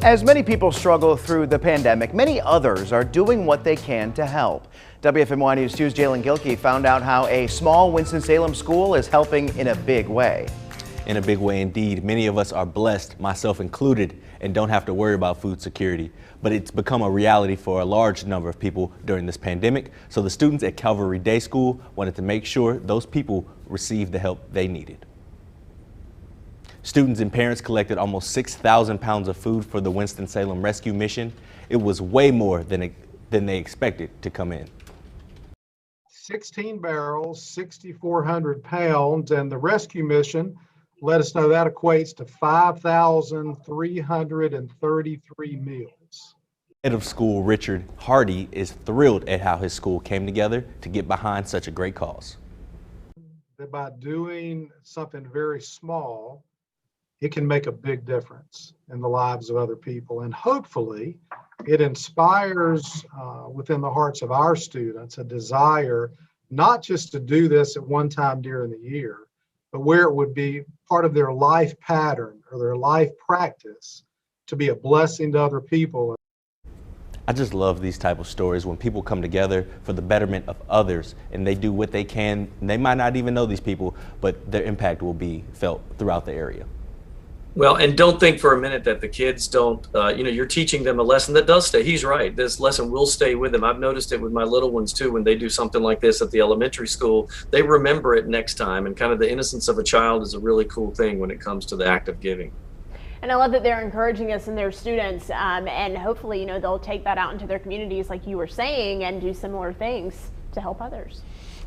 As many people struggle through the pandemic, many others are doing what they can to help. WFMY News 2's Jalen Gilkey found out how a small Winston-Salem school is helping in a big way. In a big way indeed. Many of us are blessed, myself included, and don't have to worry about food security. But it's become a reality for a large number of people during this pandemic. So the students at Calvary Day School wanted to make sure those people received the help they needed. Students and parents collected almost 6,000 pounds of food for the Winston-Salem rescue mission. It was way more than they expected to come in. 16 barrels, 6,400 pounds, and the rescue mission let us know that equates to 5,333 meals. Head of school Richard Hardy is thrilled at how his school came together to get behind such a great cause. That by doing something very small, it can make a big difference in the lives of other people. And hopefully it inspires within the hearts of our students a desire not just to do this at one time during the year, but where it would be part of their life pattern or their life practice to be a blessing to other people. I just love these type of stories when people come together for the betterment of others and they do what they can. They might not even know these people, but their impact will be felt throughout the area. Well, and don't think for a minute that the kids don't, you're teaching them a lesson that does stay. He's right. This lesson will stay with them. I've noticed it with my little ones too. When they do something like this at the elementary school, they remember it next time. And kind of the innocence of a child is a really cool thing when it comes to the act of giving. And I love that they're encouraging us and their students, and hopefully, they'll take that out into their communities like you were saying and do similar things to help others.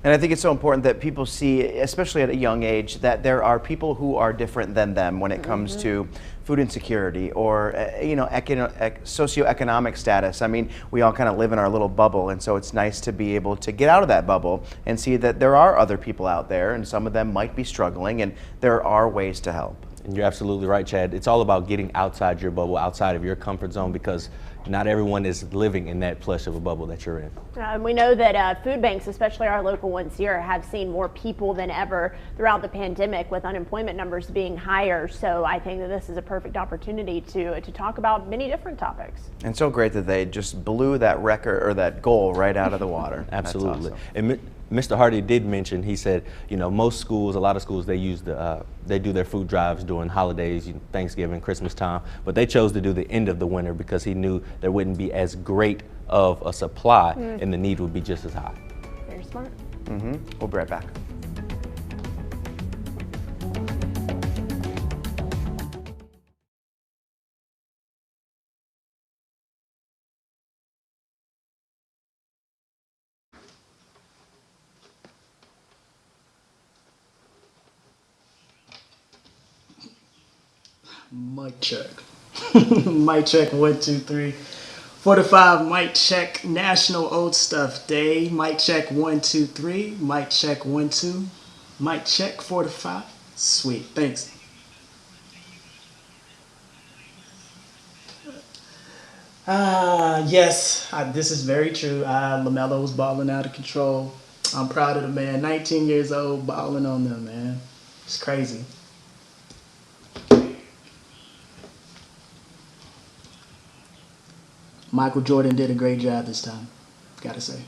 And I think it's so important that people see, especially at a young age, that there are people who are different than them when it comes to food insecurity or, socioeconomic status. I mean, we all kind of live in our little bubble, and so it's nice to be able to get out of that bubble and see that there are other people out there, and some of them might be struggling, and there are ways to help. And you're absolutely right, Chad. It's all about getting outside your bubble, outside of your comfort zone, because not everyone is living in that plush of a bubble that you're in. We know that food banks, especially our local ones here, have seen more people than ever throughout the pandemic, with unemployment numbers being higher. So I think that this is a perfect opportunity to talk about many different topics. And so great that they just blew that record or that goal right out of the water. Absolutely. Awesome. And Mr. Hardy did mention, he said, most schools, a lot of schools, they do their food drives during holidays, Thanksgiving, Christmas time, but they chose to do the end of the winter because he knew there wouldn't be as great of a supply and the need would be just as high. Very smart. We'll be right back. Mic check. Mic check, 1, 2, 3. 45, mic check, National Old Stuff Day. Mic check, 1, 2, 3. Mic check, 1, 2. Mic check, 45. Sweet, thanks. Yes, this is very true. LaMelo was balling out of control. I'm proud of the man. 19 years old, balling on them, man. It's crazy. Michael Jordan did a great job this time, gotta say.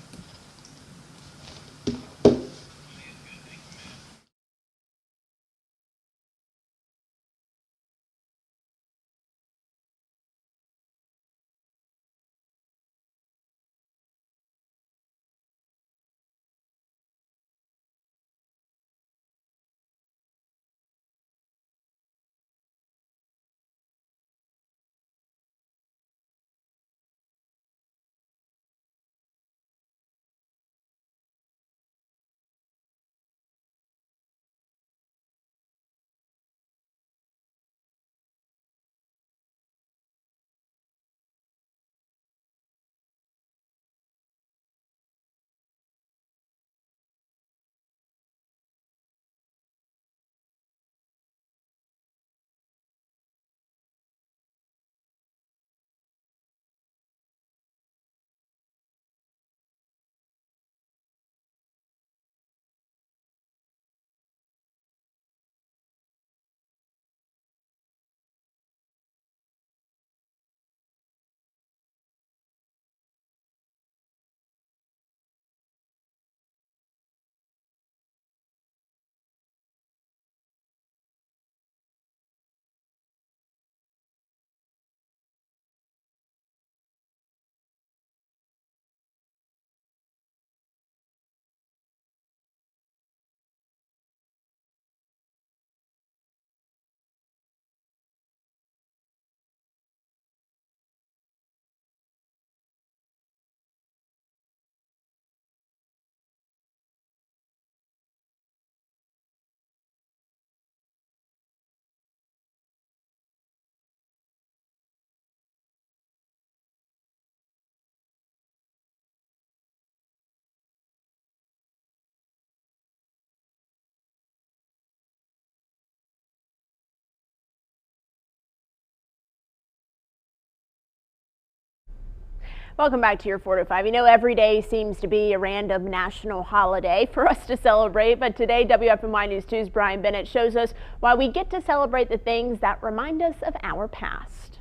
Welcome back to your 4 to 5. You know, every day seems to be a random national holiday for us to celebrate, but today WFMY News 2's Brian Bennett shows us why we get to celebrate the things that remind us of our past.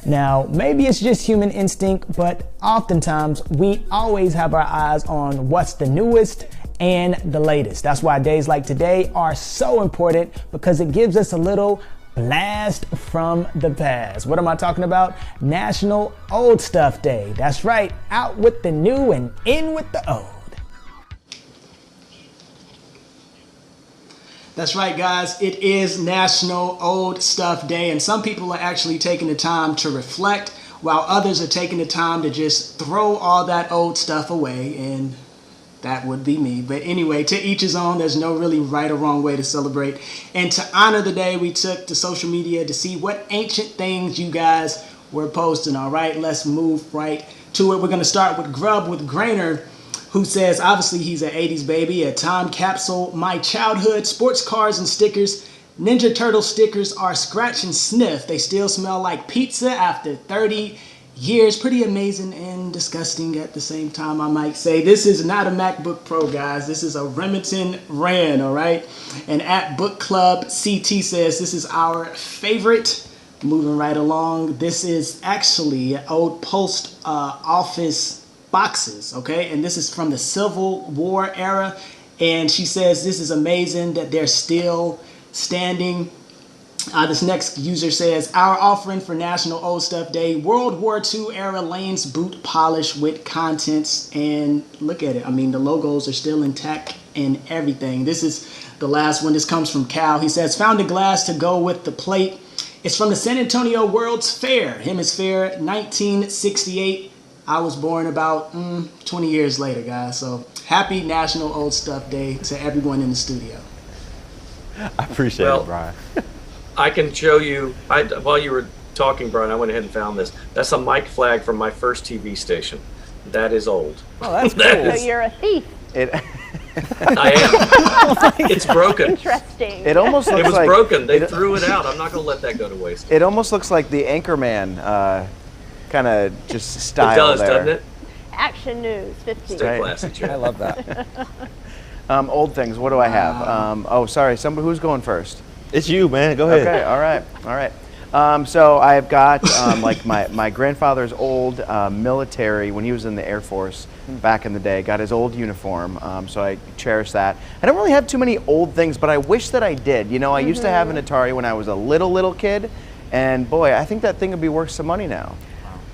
Now, maybe it's just human instinct, but oftentimes we always have our eyes on what's the newest and the latest. That's why days like today are so important, because it gives us a little blast from the past. What am I talking about? National Old Stuff Day. That's right, out with the new and in with the old. That's right, guys. It is National Old Stuff Day, and some people are actually taking the time to reflect, while others are taking the time to just throw all that old stuff away, and that would be me. But anyway, to each his own. There's no really right or wrong way to celebrate. And to honor the day, we took to social media to see what ancient things you guys were posting. All right, let's move right to it. We're going to start with Grub with Grainer, who says, obviously he's an 80s baby, a time capsule, my childhood, sports cars and stickers. Ninja Turtle stickers are scratch and sniff. They still smell like pizza after 30 years. Pretty amazing and disgusting at the same time, I might say. This is not a MacBook Pro, guys. This is a Remington Rand, all right? And at Book Club CT says this is our favorite. Moving right along, this is actually old post office boxes, okay? And this is from the Civil War era. And she says this is amazing that they're still standing. This next user says, our offering for National Old Stuff Day, World War II era Lane's boot polish with contents. And look at it. I mean, the logos are still intact and everything. This is the last one. This comes from Cal. He says, found a glass to go with the plate. It's from the San Antonio World's Fair, Hemisphere 1968. I was born about 20 years later, guys. So happy National Old Stuff Day to everyone in the studio. I appreciate it, Brian. I can show you, while you were talking, Brian, I went ahead and found this. That's a mic flag from my first TV station. That is old. Oh, that's cool. So you're a thief. I am. It's broken. Interesting. It almost looks It was like broken. They threw it out. I'm not going to let that go to waste. It almost looks like the Anchorman kind of just style. It does, there. doesn't it? Action News 15. Stay classy, Joe. I love that. Old things. What do I have? Oh, sorry. Somebody who's going first? It's you, man. Go ahead. Okay. All right. So I've got like my grandfather's old military, when he was in the Air Force back in the day, got his old uniform. So I cherish that. I don't really have too many old things, but I wish that I did. You know, I used to have an Atari when I was a little kid, and boy, I think that thing would be worth some money now.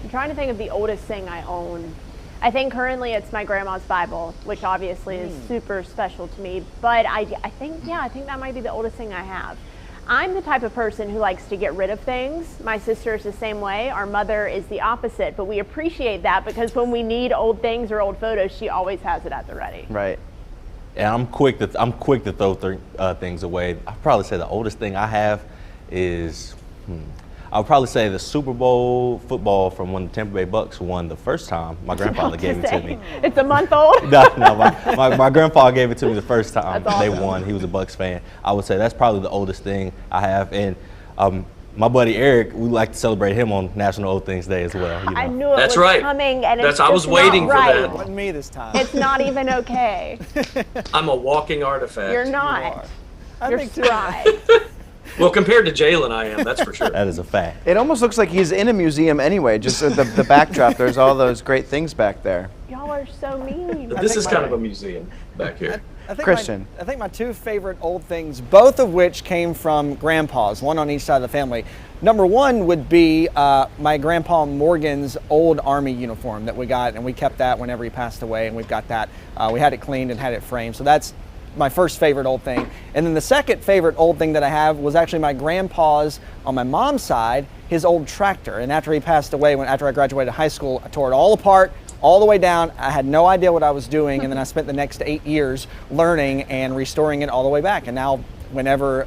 I'm trying to think of the oldest thing I own. I think currently it's my grandma's Bible, which obviously is super special to me. But I think that might be the oldest thing I have. I'm the type of person who likes to get rid of things. My sister is the same way. Our mother is the opposite, but we appreciate that because when we need old things or old photos, she always has it at the ready. Right. And I'm quick to throw things away. I'd probably say the oldest thing I have is, I would probably say the Super Bowl football from when the Tampa Bay Bucks won the first time. My grandfather gave it to me. It's a month old? No, my grandfather gave it to me the first time That's they awesome. won. He was a Bucks fan. I would say that's probably the oldest thing I have. And my buddy Eric, we like to celebrate him on National Old Things Day as well. You know? I knew it That's was right. coming, and That's it's I was just waiting not for right. that. Wasn't me this time. It's not even okay. I'm a walking artifact. You're not. I You're think too. spry. Well, compared to Jalen, I am, that's for sure. That is a fact. It almost looks like he's in a museum anyway, just the backdrop. There's all those great things back there. Y'all are so mean. This is kind of a museum back here. I think Christian. I think my two favorite old things, both of which came from grandpas, one on each side of the family. Number one would be my grandpa Morgan's old Army uniform that we got, and we kept that whenever he passed away, and we've got that. We had it cleaned and had it framed, so that's my first favorite old thing. And then the second favorite old thing that I have was actually my grandpa's, on my mom's side, his old tractor. And after he passed away, after I graduated high school, I tore it all apart, all the way down. I had no idea what I was doing, and then I spent the next 8 years learning and restoring it all the way back. And now, whenever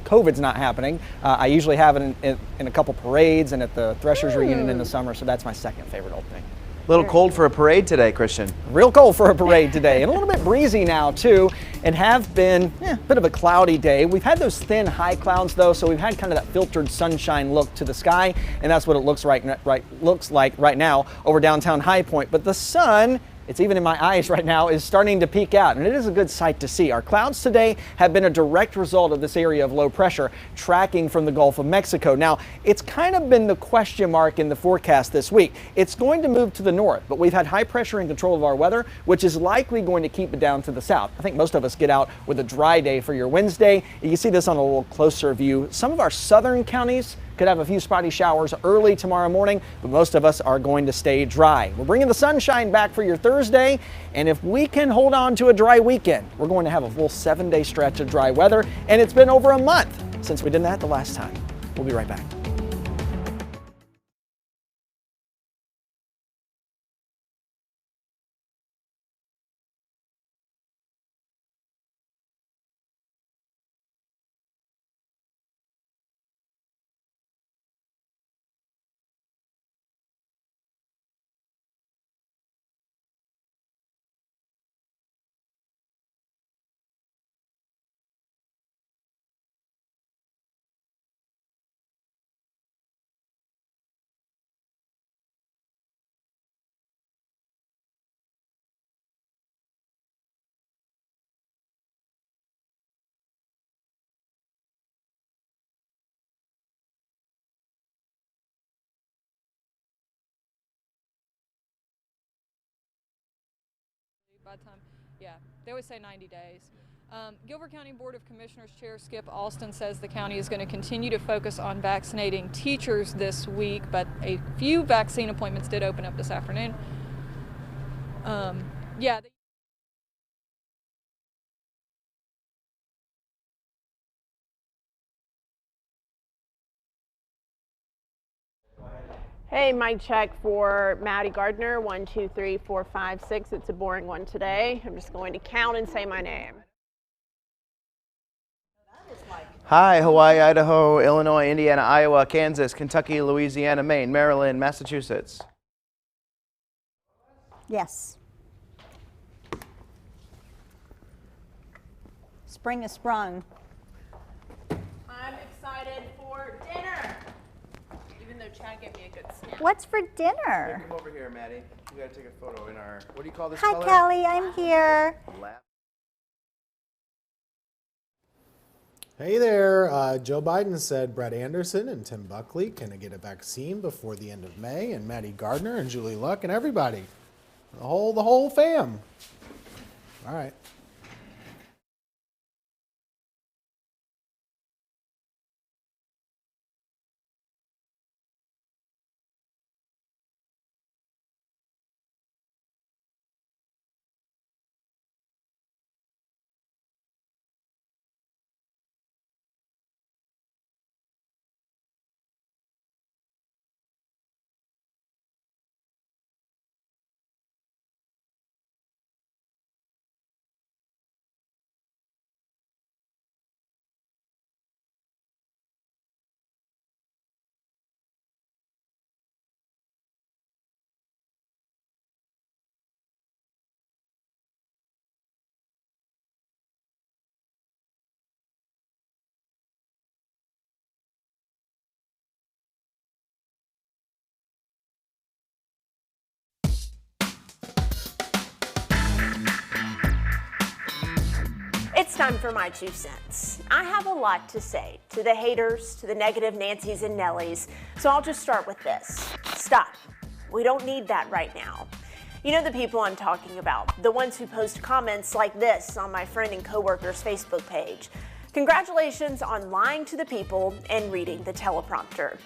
COVID's not happening, I usually have it in a couple parades and at the Threshers reunion in the summer, so that's my second favorite old thing. A little cold for a parade today, Christian. Real cold for a parade today, and a little bit breezy now too. and have been a bit of a cloudy day. We've had those thin high clouds though, so we've had kind of that filtered sunshine look to the sky, and that's what it looks like right now over downtown High Point. But the sun, it's even in my eyes right now, is starting to peek out, and it is a good sight to see. Our clouds today have been a direct result of this area of low pressure tracking from the Gulf of Mexico. Now, it's kind of been the question mark in the forecast this week. It's going to move to the north, but we've had high pressure in control of our weather, which is likely going to keep it down to the south. I think most of us get out with a dry day for your Wednesday. You can see this on a little closer view. Some of our southern counties could have a few spotty showers early tomorrow morning, but most of us are going to stay dry. We're bringing the sunshine back for your Thursday, and if we can hold on to a dry weekend, we're going to have a full 7-day stretch of dry weather, and it's been over a month since we did that the last time. We'll be right back. By the time, yeah, they always say 90 days. Gilbert County Board of Commissioners Chair Skip Alston says the county is going to continue to focus on vaccinating teachers this week, but a few vaccine appointments did open up this afternoon. Yeah. Hey, mic check for Maddie Gardner, 1, 2, 3, 4, 5, 6. It's a boring one today. I'm just going to count and say my name. Hi, Hawaii, Idaho, Illinois, Indiana, Iowa, Kansas, Kentucky, Louisiana, Maine, Maryland, Massachusetts. Yes. Spring is sprung. I'm excited for dinner. Even though Chad gave me a good snap. What's for dinner? Come over here, Maddie. You gotta take a photo in our, what do you call this Hi, color? Kelly, I'm here. Hey there, Joe Biden said Brett Anderson and Tim Buckley can get a vaccine before the end of May, and Maddie Gardner and Julie Luck and everybody, the whole fam. All right. It's time for my 2 cents. I have a lot to say to the haters, to the negative Nancys and Nellies, so I'll just start with this. Stop. We don't need that right now. You know the people I'm talking about, the ones who post comments like this on my friend and coworker's Facebook page. Congratulations on lying to the people and reading the teleprompter.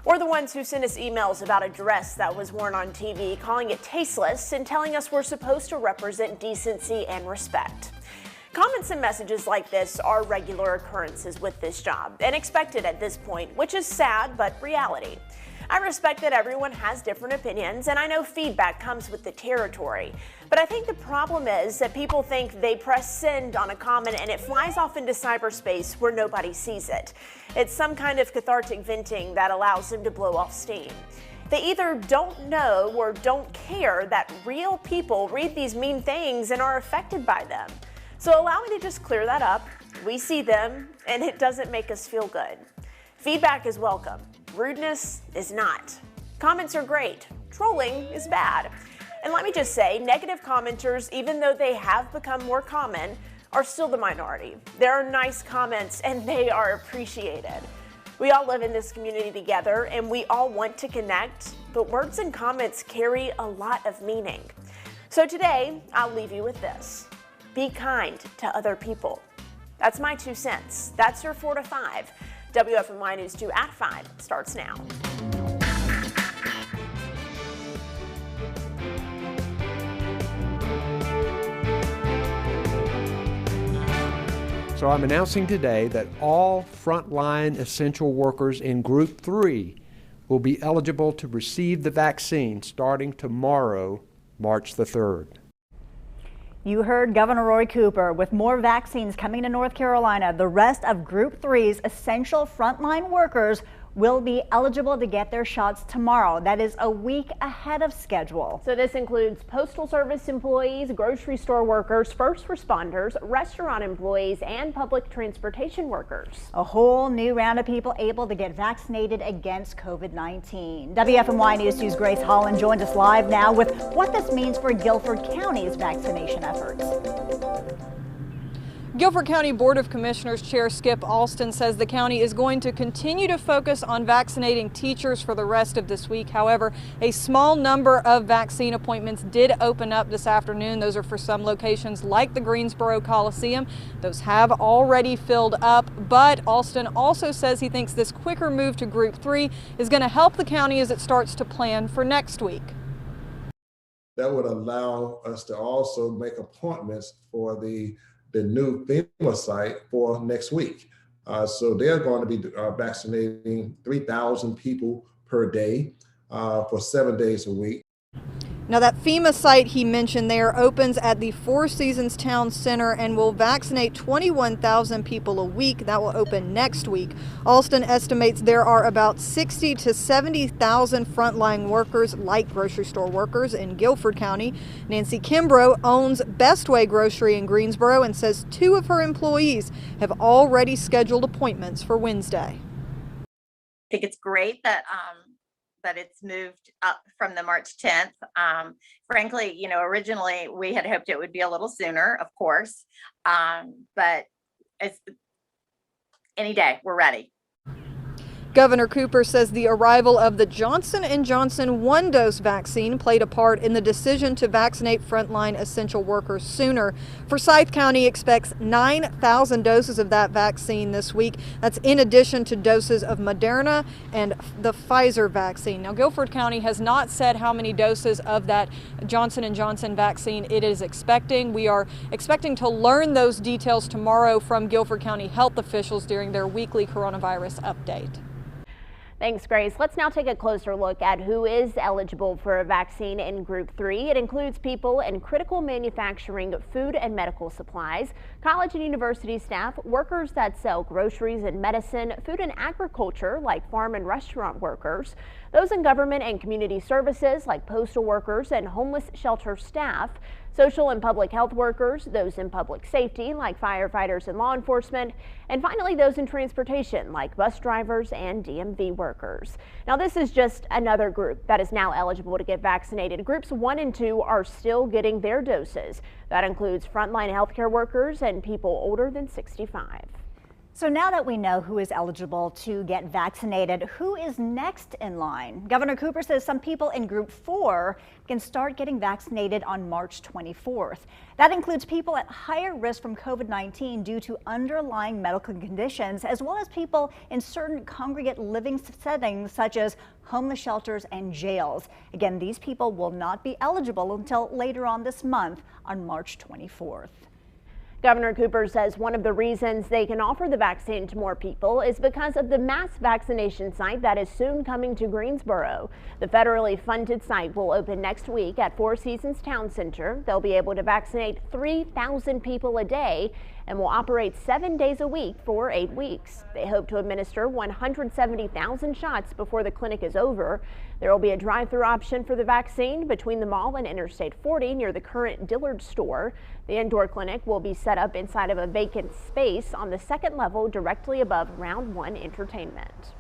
Or the ones who send us emails about a dress that was worn on TV, calling it tasteless and telling us we're supposed to represent decency and respect. Comments and messages like this are regular occurrences with this job and expected at this point, which is sad but reality. I respect that everyone has different opinions, and I know feedback comes with the territory. But I think the problem is that people think they press send on a comment and it flies off into cyberspace where nobody sees it. It's some kind of cathartic venting that allows them to blow off steam. They either don't know or don't care that real people read these mean things and are affected by them. So allow me to just clear that up. We see them, and it doesn't make us feel good. Feedback is welcome. Rudeness is not. Comments are great. Trolling is bad. And let me just say, negative commenters, even though they have become more common, are still the minority. There are nice comments, and they are appreciated. We all live in this community together, and we all want to connect, but words and comments carry a lot of meaning. So today, I'll leave you with this. Be kind to other people. That's my 2 cents. That's your 4 to 5. WFMY News 2 at 5 starts now. So I'm announcing today that all frontline essential workers in Group 3 will be eligible to receive the vaccine starting tomorrow, March the 3rd. You heard Governor Roy Cooper. With more vaccines coming to North Carolina, the rest of Group 3's essential frontline workers will be eligible to get their shots tomorrow. That is a week ahead of schedule. So this includes Postal Service employees, grocery store workers, first responders, restaurant employees, and public transportation workers. A whole new round of people able to get vaccinated against COVID-19. WFMY News 2's Grace Holland joins us live now with what this means for Guilford County's vaccination efforts. Guilford County Board of Commissioners Chair Skip Alston says the county is going to continue to focus on vaccinating teachers for the rest of this week. However, a small number of vaccine appointments did open up this afternoon. Those are for some locations like the Greensboro Coliseum. Those have already filled up, but Alston also says he thinks this quicker move to Group 3 is going to help the county as it starts to plan for next week. That would allow us to also make appointments for the new FEMA site for next week. So they're going to be vaccinating 3,000 people per day for 7 days a week. Now that FEMA site he mentioned there opens at the Four Seasons Town Center and will vaccinate 21,000 people a week. That will open next week. Alston estimates there are about 60 to 70,000 frontline workers like grocery store workers in Guilford County. Nancy Kimbrough owns Bestway Grocery in Greensboro and says 2 of her employees have already scheduled appointments for Wednesday. I think it's great that it's moved up from the March 10th. Frankly, you know, originally we had hoped it would be a little sooner, of course, but it's any day, we're ready. Governor Cooper says the arrival of the Johnson & Johnson one-dose vaccine played a part in the decision to vaccinate frontline essential workers sooner. Forsyth County expects 9,000 doses of that vaccine this week. That's in addition to doses of Moderna and the Pfizer vaccine. Now, Guilford County has not said how many doses of that Johnson & Johnson vaccine it is expecting. We are expecting to learn those details tomorrow from Guilford County health officials during their weekly coronavirus update. Thanks, Grace. Let's now take a closer look at who is eligible for a vaccine in Group 3. It includes people in critical manufacturing, food and medical supplies, college and university staff, workers that sell groceries and medicine, food and agriculture like farm and restaurant workers, those in government and community services like postal workers and homeless shelter staff, social and public health workers, those in public safety like firefighters and law enforcement, and finally those in transportation like bus drivers and DMV workers. Now this is just another group that is now eligible to get vaccinated. Groups 1 and 2 are still getting their doses. That includes frontline healthcare workers and people older than 65. So now that we know who is eligible to get vaccinated, who is next in line? Governor Cooper says some people in Group 4 can start getting vaccinated on March 24th. That includes people at higher risk from COVID-19 due to underlying medical conditions, as well as people in certain congregate living settings such as homeless shelters and jails. Again, these people will not be eligible until later on this month on March 24th. Governor Cooper says one of the reasons they can offer the vaccine to more people is because of the mass vaccination site that is soon coming to Greensboro. The federally funded site will open next week at Four Seasons Town Center. They'll be able to vaccinate 3,000 people a day, and will operate 7 days a week for 8 weeks. They hope to administer 170,000 shots before the clinic is over. There will be a drive-through option for the vaccine between the mall and Interstate 40 near the current Dillard store. The indoor clinic will be set up inside of a vacant space on the second level directly above Round 1 Entertainment.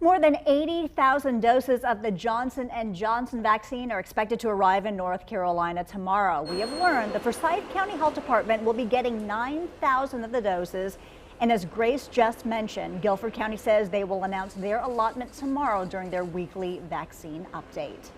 More than 80,000 doses of the Johnson & Johnson vaccine are expected to arrive in North Carolina tomorrow. We have learned the Forsyth County Health Department will be getting 9,000 of the doses. And as Grace just mentioned, Guilford County says they will announce their allotment tomorrow during their weekly vaccine update.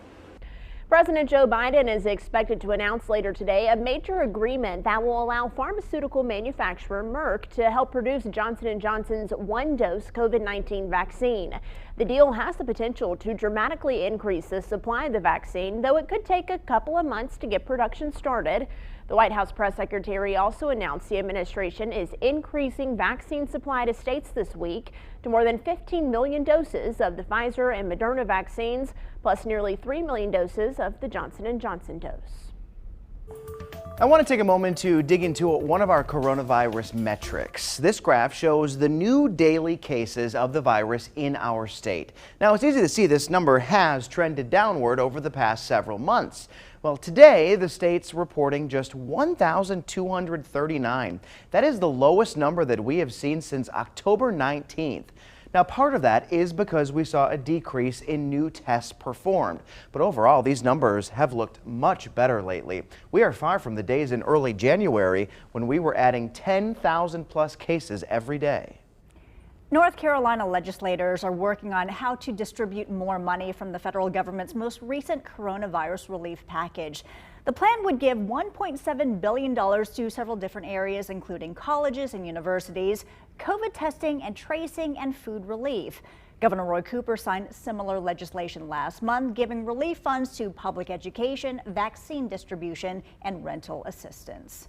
President Joe Biden is expected to announce later today a major agreement that will allow pharmaceutical manufacturer Merck to help produce Johnson & Johnson's one-dose COVID-19 vaccine. The deal has the potential to dramatically increase the supply of the vaccine, though it could take a couple of months to get production started. The White House press secretary also announced the administration is increasing vaccine supply to states this week to more than 15 million doses of the Pfizer and Moderna vaccines, plus nearly 3 million doses of the Johnson & Johnson dose. I want to take a moment to dig into one of our coronavirus metrics. This graph shows the new daily cases of the virus in our state. Now, it's easy to see this number has trended downward over the past several months. Well, today, the state's reporting just 1,239. That is the lowest number that we have seen since October 19th. Now, part of that is because we saw a decrease in new tests performed. But overall, these numbers have looked much better lately. We are far from the days in early January when we were adding 10,000 plus cases every day. North Carolina legislators are working on how to distribute more money from the federal government's most recent coronavirus relief package. The plan would give $1.7 billion to several different areas, including colleges and universities, COVID testing and tracing, and food relief. Governor Roy Cooper signed similar legislation last month, giving relief funds to public education, vaccine distribution, and rental assistance.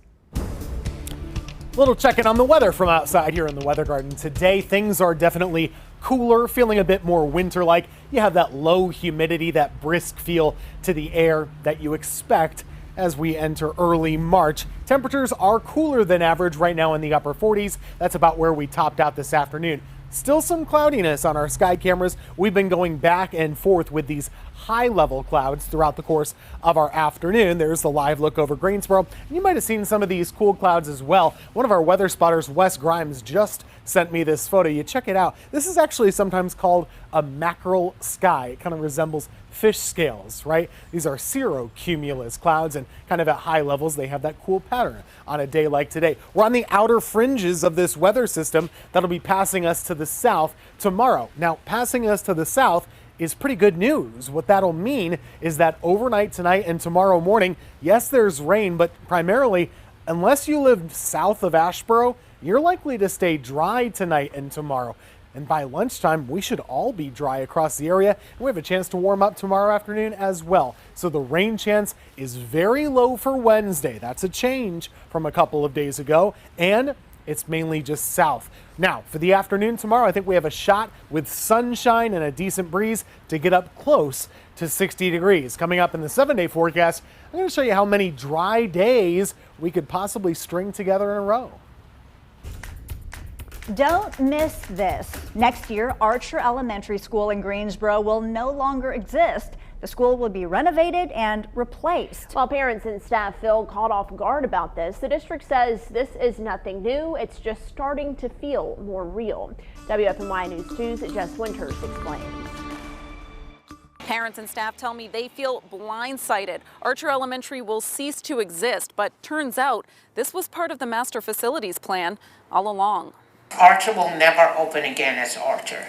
Little check-in on the weather from outside here in the Weather Garden. Today, things are definitely cooler, feeling a bit more winter-like. You have that low humidity, that brisk feel to the air that you expect as we enter early March. Temperatures are cooler than average right now in the upper 40s. That's about where we topped out this afternoon. Still some cloudiness on our sky cameras. We've been going back and forth with these high-level clouds throughout the course of our afternoon. There's the live look over Greensboro. You might have seen some of these cool clouds as well. One of our weather spotters, Wes Grimes, just sent me this photo. You check it out. This is actually sometimes called a mackerel sky. It kind of resembles fish scales, right? These are cirrocumulus clouds, and kind of at high levels, they have that cool pattern on a day like today. We're on the outer fringes of this weather system that'll be passing us to the south tomorrow. Now, passing us to the south is pretty good news. What that'll mean is that overnight tonight and tomorrow morning, yes, there's rain, but primarily, unless you live south of Asheboro, you're likely to stay dry tonight and tomorrow. And by lunchtime, we should all be dry across the area. And we have a chance to warm up tomorrow afternoon as well. So the rain chance is very low for Wednesday. That's a change from a couple of days ago. And it's mainly just south. Now, for the afternoon tomorrow, I think we have a shot with sunshine and a decent breeze to get up close to 60 degrees. Coming up in the 7-day forecast, I'm going to show you how many dry days we could possibly string together in a row. Don't miss this. Next year, Archer Elementary School in Greensboro will no longer exist. The school will be renovated and replaced. While parents and staff feel caught off guard about this, the district says this is nothing new. It's just starting to feel more real. WFMY News 2's Jess Winters explains. Parents and staff tell me they feel blindsided. Archer Elementary will cease to exist, but turns out this was part of the master facilities plan all along. Archer will never open again as Archer.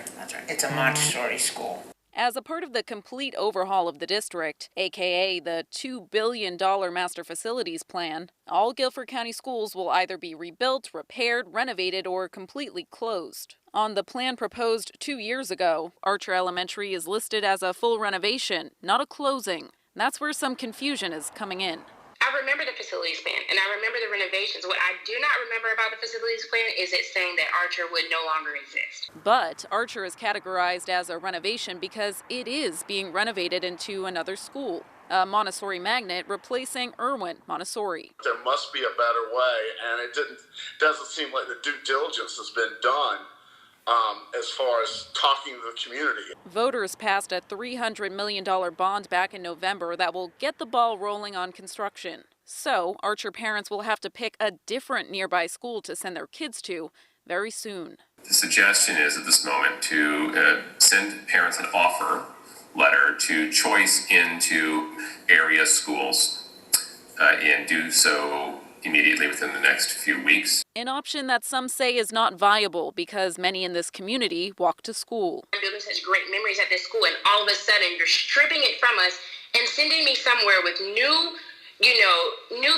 It's a Montessori school. As a part of the complete overhaul of the district, aka the $2 billion master facilities plan, all Guilford County schools will either be rebuilt, repaired, renovated, or completely closed. On the plan proposed 2 years ago, Archer Elementary is listed as a full renovation, not a closing. That's where some confusion is coming in. I remember the facilities plan and I remember the renovations. What I do not remember about the facilities plan is it saying that Archer would no longer exist. But Archer is categorized as a renovation because it is being renovated into another school. a Montessori magnet replacing Irwin Montessori. There must be a better way, and it doesn't seem like the due diligence has been done as far as talking to the community. Voters passed a $300 million bond back in November that will get the ball rolling on construction. So Archer parents will have to pick a different nearby school to send their kids to very soon. The suggestion is at this moment to send parents an offer letter to choice into area schools and do so immediately within the next few weeks. An option that some say is not viable because many in this community walk to school. I'm building such great memories at this school, and all of a sudden you're stripping it from us and sending me somewhere with new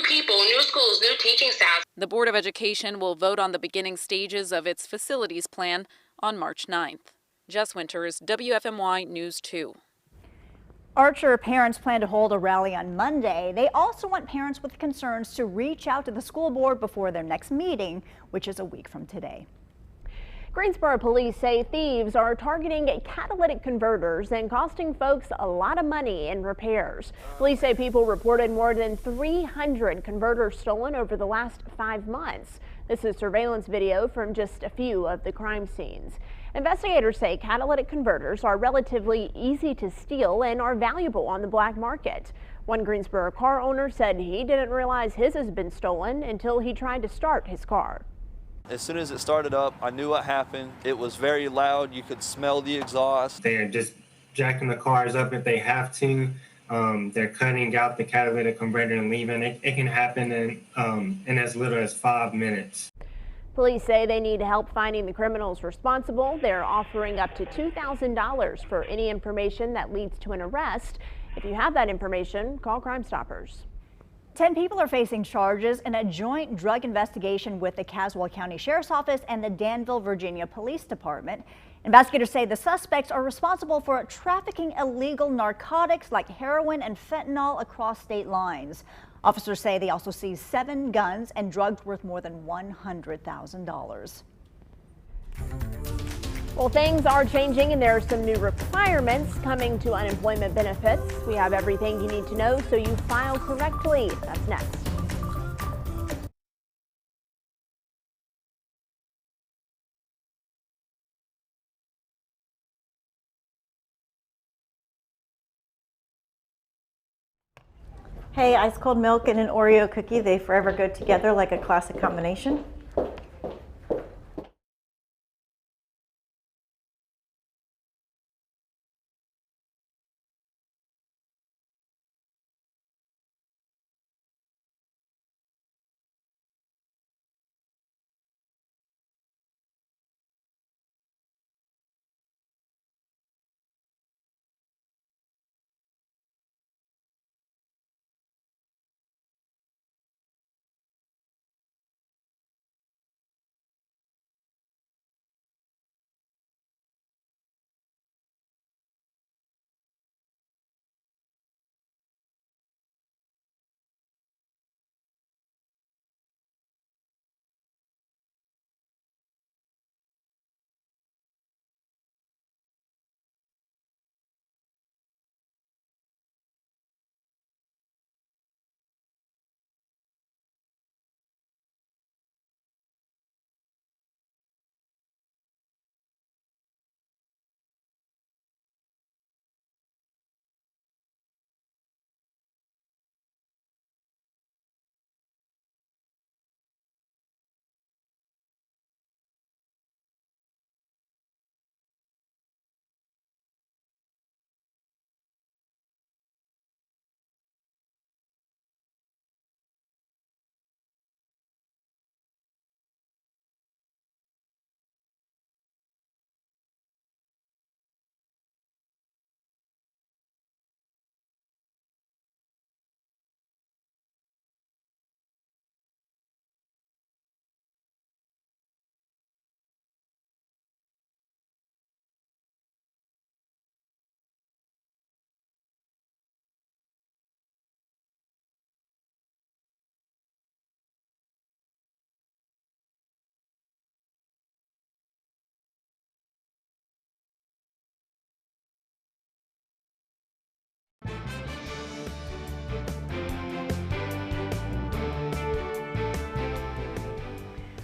people, new schools, new teaching styles. The Board of Education will vote on the beginning stages of its facilities plan on March 9th. Jess Winters, WFMY News 2. Archer parents plan to hold a rally on Monday. They also want parents with concerns to reach out to the school board before their next meeting, which is a week from today. Greensboro police say thieves are targeting catalytic converters and costing folks a lot of money in repairs. Police say people reported more than 300 converters stolen over the last 5 months. This is surveillance video from just a few of the crime scenes. Investigators say catalytic converters are relatively easy to steal and are valuable on the black market. One Greensboro car owner said he didn't realize his has been stolen until he tried to start his car. As soon as it started up, I knew what happened. It was very loud. You could smell the exhaust. They're just jacking the cars up if they have to. They're cutting out the catalytic converter and leaving. It can happen in as little as 5 minutes. Police say they need help finding the criminals responsible. They're offering up to $2,000 for any information that leads to an arrest. If you have that information, call Crime Stoppers. 10 people are facing charges in a joint drug investigation with the Caswell County Sheriff's Office and the Danville, Virginia Police Department. Investigators say the suspects are responsible for trafficking illegal narcotics like heroin and fentanyl across state lines. Officers say they also seized 7 guns and drugs worth more than $100,000. Well, things are changing and there are some new requirements coming to unemployment benefits. We have everything you need to know so you file correctly. That's next. Hey, ice cold milk and an Oreo cookie, they forever go together like a classic combination.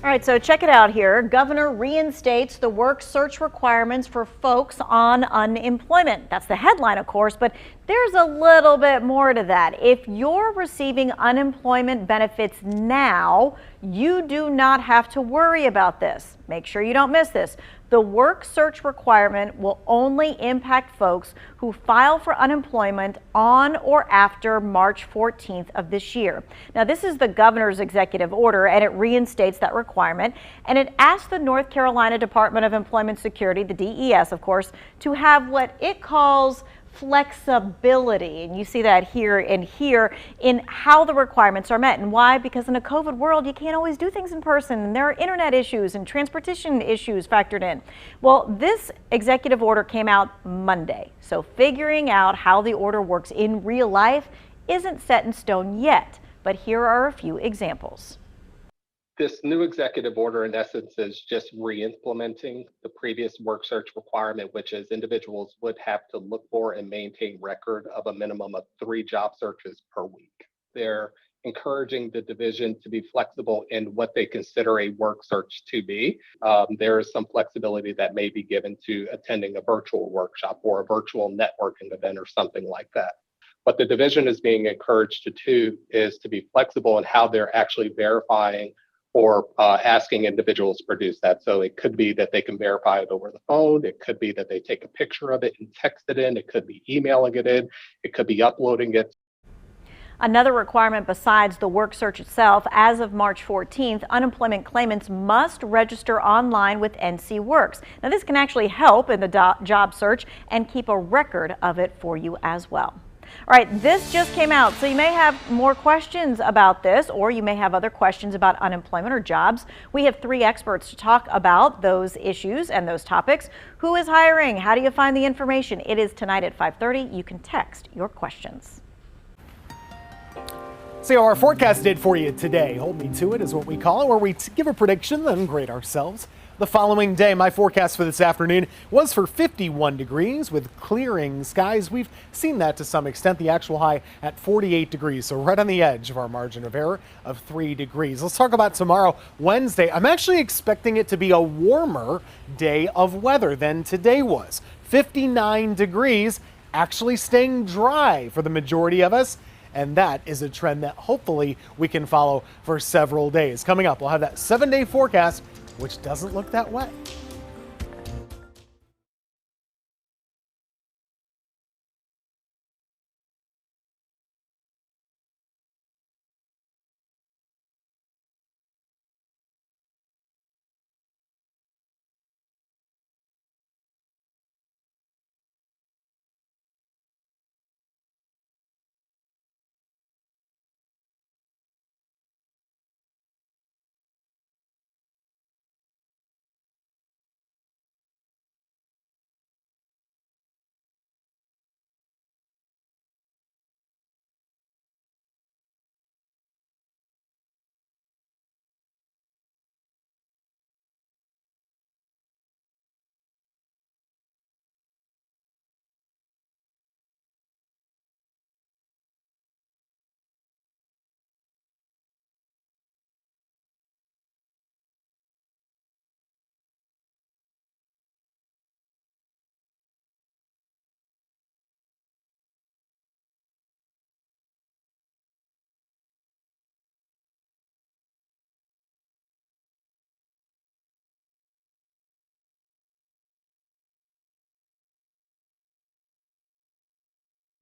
All right, so check it out here. Governor reinstates the work search requirements for folks on unemployment. That's the headline, of course, but there's a little bit more to that. If you're receiving unemployment benefits now, you do not have to worry about this. Make sure you don't miss this. The work search requirement will only impact folks who file for unemployment on or after March 14th of this year. Now, this is the governor's executive order, and it reinstates that requirement, and it asks the North Carolina Department of Employment Security, the DES, of course, to have what it calls flexibility, and you see that here and here in how the requirements are met. And why? Because in a COVID world, you can't always do things in person, and there are internet issues and transportation issues factored in. Well, this executive order came out Monday, so figuring out how the order works in real life isn't set in stone yet, but here are a few examples. This new executive order, in essence, is just re-implementing the previous work search requirement, which is individuals would have to look for and maintain record of a minimum of 3 job searches per week. They're encouraging the division to be flexible in what they consider a work search to be. There is some flexibility that may be given to attending a virtual workshop or a virtual networking event or something like that. What the division is being encouraged to do is to be flexible in how they're actually verifying or asking individuals to produce that. So it could be that they can verify it over the phone. It could be that they take a picture of it and text it in. It could be emailing it in. It could be uploading it. Another requirement besides the work search itself, as of March 14th, unemployment claimants must register online with NC Works. Now, this can actually help in the job search and keep a record of it for you as well. All right, this just came out, so you may have more questions about this, or you may have other questions about unemployment or jobs. We have 3 experts to talk about those issues and those topics. Who is hiring? How do you find the information? It is tonight at 5:30. You can text your questions. See how our forecast did for you today. Hold me to it is what we call it, where we give a prediction, then grade ourselves. The following day, my forecast for this afternoon was for 51 degrees with clearing skies. We've seen that to some extent, the actual high at 48 degrees, so right on the edge of our margin of error of 3 degrees. Let's talk about tomorrow, Wednesday. I'm actually expecting it to be a warmer day of weather than today was. 59 degrees, actually staying dry for the majority of us. And that is a trend that hopefully we can follow for several days. Coming up, we'll have that 7-day forecast, which doesn't look that wet.